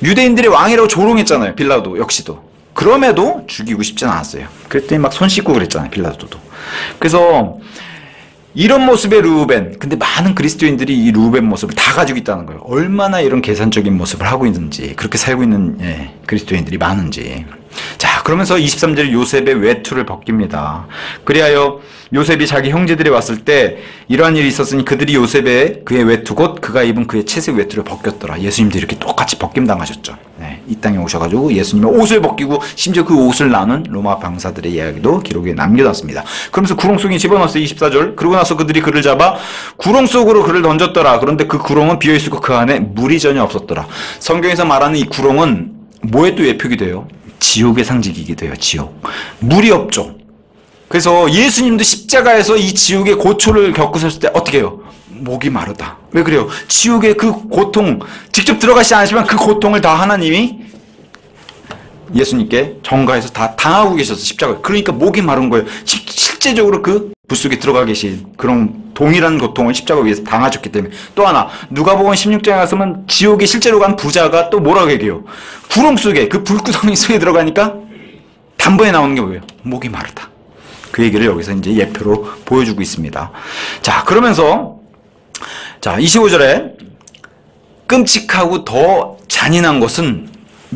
유대인들의 왕이라고 조롱했잖아요. 빌라도 역시도. 그럼에도 죽이고 싶지는 않았어요. 그랬더니 막 손 씻고 그랬잖아요. 빌라도도. 그래서 이런 모습의 르우벤. 근데 많은 그리스도인들이 이 르우벤 모습을 다 가지고 있다는 거예요. 얼마나 이런 계산적인 모습을 하고 있는지, 그렇게 살고 있는 그리스도인들이 많은지. 자, 그러면서 23절 요셉의 외투를 벗깁니다. 그리하여 요셉이 자기 형제들이 왔을 때 이러한 일이 있었으니 그들이 그의 외투 곧 그가 입은 그의 채색 외투를 벗겼더라. 예수님도 이렇게 똑같이 벗김당하셨죠. 이 땅에 오셔가지고 예수님의 옷을 벗기고 심지어 그 옷을 나눈 로마 병사들의 이야기도 기록에 남겨놨습니다. 그러면서 구렁 속에 집어넣었어요. 24절. 그러고 나서 그들이 그를 잡아 구렁 속으로 그를 던졌더라. 그런데 그 구렁은 비어있었고 그 안에 물이 전혀 없었더라. 성경에서 말하는 이 구렁은 뭐에 또 예표가 돼요? 지옥의 상징이기도 해요. 지옥. 물이 없죠. 그래서 예수님도 십자가에서 이 지옥의 고초를 겪으셨을 때 어떻게 해요? 목이 마르다. 왜 그래요? 지옥의 그 고통, 직접 들어가시지 않으시지만 그 고통을 다 하나님이 예수님께 전가해서 다 당하고 계셔서 십자가. 그러니까 목이 마른 거예요. 실제적으로 그 불 속에 들어가 계신 그런 동일한 고통을 십자가 위에서 당하셨기 때문에. 또 하나, 누가복음 16장에 가서는 지옥에 실제로 간 부자가 또 뭐라고 얘기해요? 구렁 속에, 그 불구덩이 속에 들어가니까 단번에 나오는 게 뭐예요? 목이 마르다. 그 얘기를 여기서 이제 예표로 보여주고 있습니다. 자, 그러면서, 자, 25절에 끔찍하고 더 잔인한 것은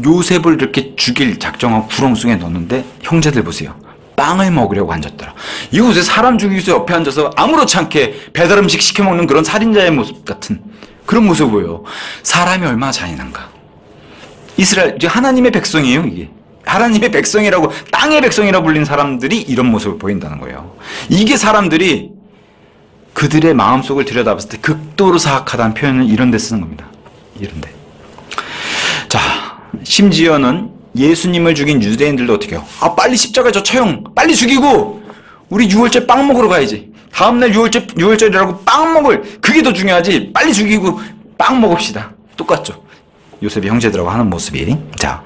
요셉을 이렇게 죽일 작정하고 구렁 속에 넣었는데 형제들 보세요. 빵을 먹으려고 앉았더라. 이곳에 사람 죽이기 위해서 옆에 앉아서 아무렇지 않게 배달 음식 시켜 먹는 그런 살인자의 모습 같은 그런 모습을 보여요. 사람이 얼마나 잔인한가. 이스라엘, 하나님의 백성이에요, 이게. 하나님의 백성이라고, 땅의 백성이라고 불린 사람들이 이런 모습을 보인다는 거예요. 이게 사람들이 그들의 마음속을 들여다봤을 때 극도로 사악하다는 표현을 이런 데 쓰는 겁니다. 이런 데. 자, 심지어는 예수님을 죽인 유대인들도 어떻게 해요? 아, 빨리 십자가에 저 처형 빨리 죽이고 우리 유월절 빵 먹으러 가야지. 다음날 유월절이라고 빵 먹을, 그게 더 중요하지. 빨리 죽이고 빵 먹읍시다. 똑같죠. 요셉이 형제들하고 하는 모습이. 자,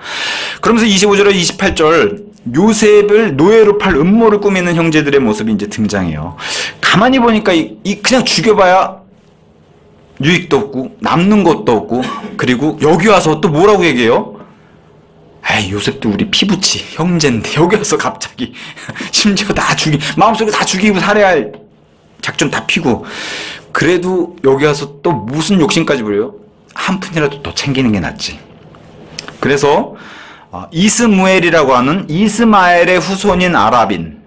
그러면서 25절에 28절 요셉을 노예로 팔 음모를 꾸미는 형제들의 모습이 이제 등장해요. 가만히 보니까 그냥 죽여봐야 유익도 없고 남는 것도 없고, 그리고 여기 와서 또 뭐라고 얘기해요? 에이, 요셉도 우리 피부치 형제인데 여기 와서 갑자기 심지어 다 마음속에 다 죽이고 살해할 작전 다 피고, 그래도 여기 와서 또 무슨 욕심까지 부려요? 한 푼이라도 더 챙기는 게 낫지. 그래서 이스무엘이라고 하는 이스마엘의 후손인 아랍인,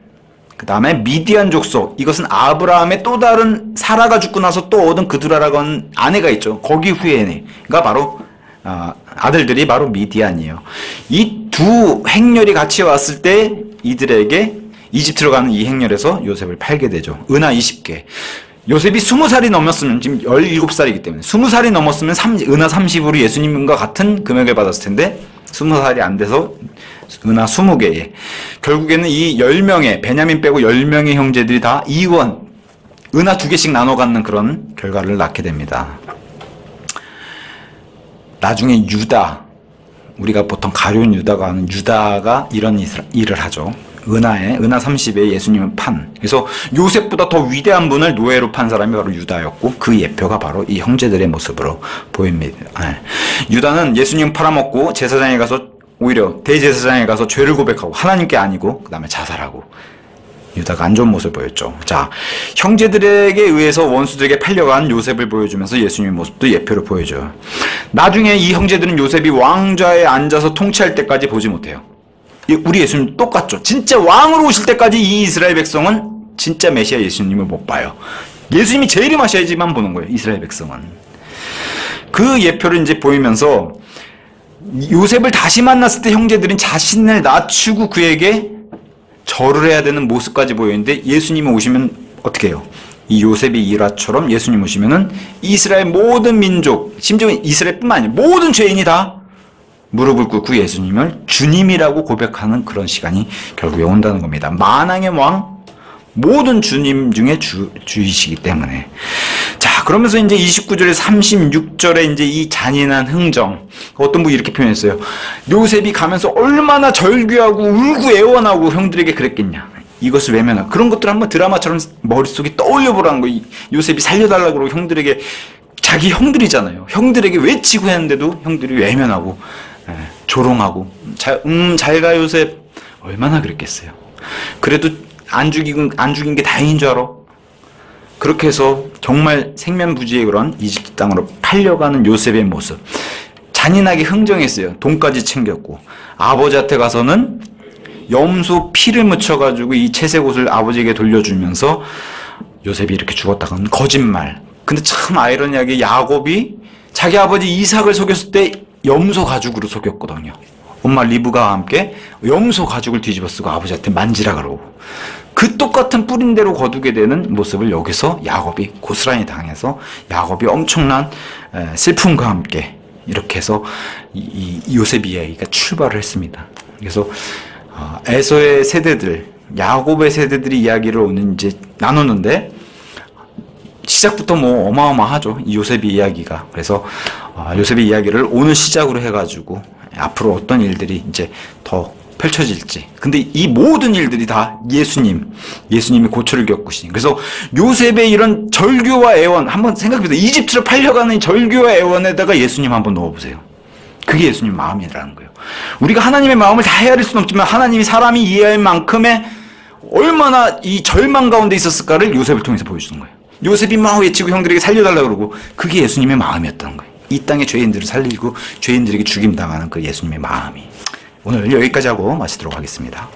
그 다음에 미디안 족속, 이것은 아브라함의 또 다른 사라가 죽고 나서 또 얻은 그두라라고 하는 아내가 있죠. 거기 후예가 바로 아들들이 바로 미디안이에요. 이 두 행렬이 같이 왔을 때 이들에게 이집트로 가는 이 행렬에서 요셉을 팔게 되죠. 은하 20개. 요셉이 20살이 넘었으면, 지금 17살이기 때문에 20살이 넘었으면 은하 30으로 예수님과 같은 금액을 받았을 텐데 20살이 안 돼서 은하 20개에, 결국에는 이 10명의, 베냐민 빼고 10명의 형제들이 다 이원, 은하 2개씩 나눠 갖는 그런 결과를 낳게 됩니다. 나중에 유다, 우리가 보통 가룟 유다가 하는 유다가 이런 일을 하죠. 은하 30에 예수님을 판. 그래서 요셉보다 더 위대한 분을 노예로 판 사람이 바로 유다였고, 그 예표가 바로 이 형제들의 모습으로 보입니다. 유다는 예수님 팔아먹고 제사장에 가서, 오히려 대제사장에 가서 죄를 고백하고 하나님께 아니고 그 다음에 자살하고, 유다가 안 좋은 모습을 보였죠. 자, 형제들에게 의해서 원수들에게 팔려간 요셉을 보여주면서 예수님의 모습도 예표로 보여줘요. 나중에 이 형제들은 요셉이 왕좌에 앉아서 통치할 때까지 보지 못해요. 우리 예수님 똑같죠. 진짜 왕으로 오실 때까지 이 이스라엘 백성은 진짜 메시아 예수님을 못 봐요. 예수님이 재림하셔야지만 보는 거예요. 이스라엘 백성은. 그 예표를 이제 보이면서 요셉을 다시 만났을 때 형제들은 자신을 낮추고 그에게 절을 해야 되는 모습까지 보이는데, 예수님이 오시면 어떻게 해요? 이 요셉의 일화처럼 예수님 오시면은 이스라엘 모든 민족, 심지어 이스라엘뿐만 아니라 모든 죄인이 다 무릎을 꿇고 예수님을 주님이라고 고백하는 그런 시간이 결국에 온다는 겁니다. 만왕의 왕, 모든 주님 중에 주이시기 때문에. 자, 그러면서 이제 29절에 36절에 이제 이 잔인한 흥정, 어떤 분이 이렇게 표현했어요. 요셉이 가면서 얼마나 절규하고 울고 애원하고 형들에게 그랬겠냐. 이것을 외면하고, 그런 것들 한번 드라마처럼 머릿속에 떠올려 보라는 거예요. 요셉이 살려달라고 그러고 형들에게, 자기 형들이잖아요. 형들에게 외치고 했는데도 형들이 외면하고 조롱하고, 잘가 요셉, 얼마나 그랬겠어요. 그래도 안 죽인 게 다행인 줄 알아? 그렇게 해서 정말 생면부지의 그런 이집트 땅으로 팔려가는 요셉의 모습, 잔인하게 흥정했어요. 돈까지 챙겼고, 아버지한테 가서는 염소 피를 묻혀가지고 이 채색 옷을 아버지에게 돌려주면서 요셉이 이렇게 죽었다고는 거짓말. 근데 참 아이러니하게 야곱이 자기 아버지 이삭을 속였을 때 염소 가죽으로 속였거든요. 엄마 리브가와 함께 염소 가죽을 뒤집어 쓰고 아버지한테 만지라 그러고, 그 똑같은 뿌린대로 거두게 되는 모습을 여기서 야곱이 고스란히 당해서 야곱이 엄청난 슬픔과 함께 이렇게 해서 이 요셉 이야기가 출발을 했습니다. 그래서 에서의 세대들, 야곱의 세대들이 이야기를 오늘 이제 나누는데, 시작부터 뭐 어마어마하죠. 이 요셉의 이야기가. 그래서 요셉의 이야기를 오늘 시작으로 해가지고 앞으로 어떤 일들이 이제 더 펼쳐질지. 근데 이 모든 일들이 다 예수님이 고초를 겪으시니. 그래서 요셉의 이런 절규와 애원, 한번 생각해보세요. 이집트로 팔려가는 절규와 애원에다가 예수님 한번 넣어보세요. 그게 예수님 마음이라는 거예요. 우리가 하나님의 마음을 다 헤아릴 수는 없지만 하나님이 사람이 이해할 만큼의 얼마나 이 절망 가운데 있었을까를 요셉을 통해서 보여주는 거예요. 요셉이 막 외치고 형들에게 살려달라고 그러고, 그게 예수님의 마음이었다는 거예요. 이 땅의 죄인들을 살리고 죄인들에게 죽임당하는 그 예수님의 마음이. 오늘 여기까지 하고 마치도록 하겠습니다.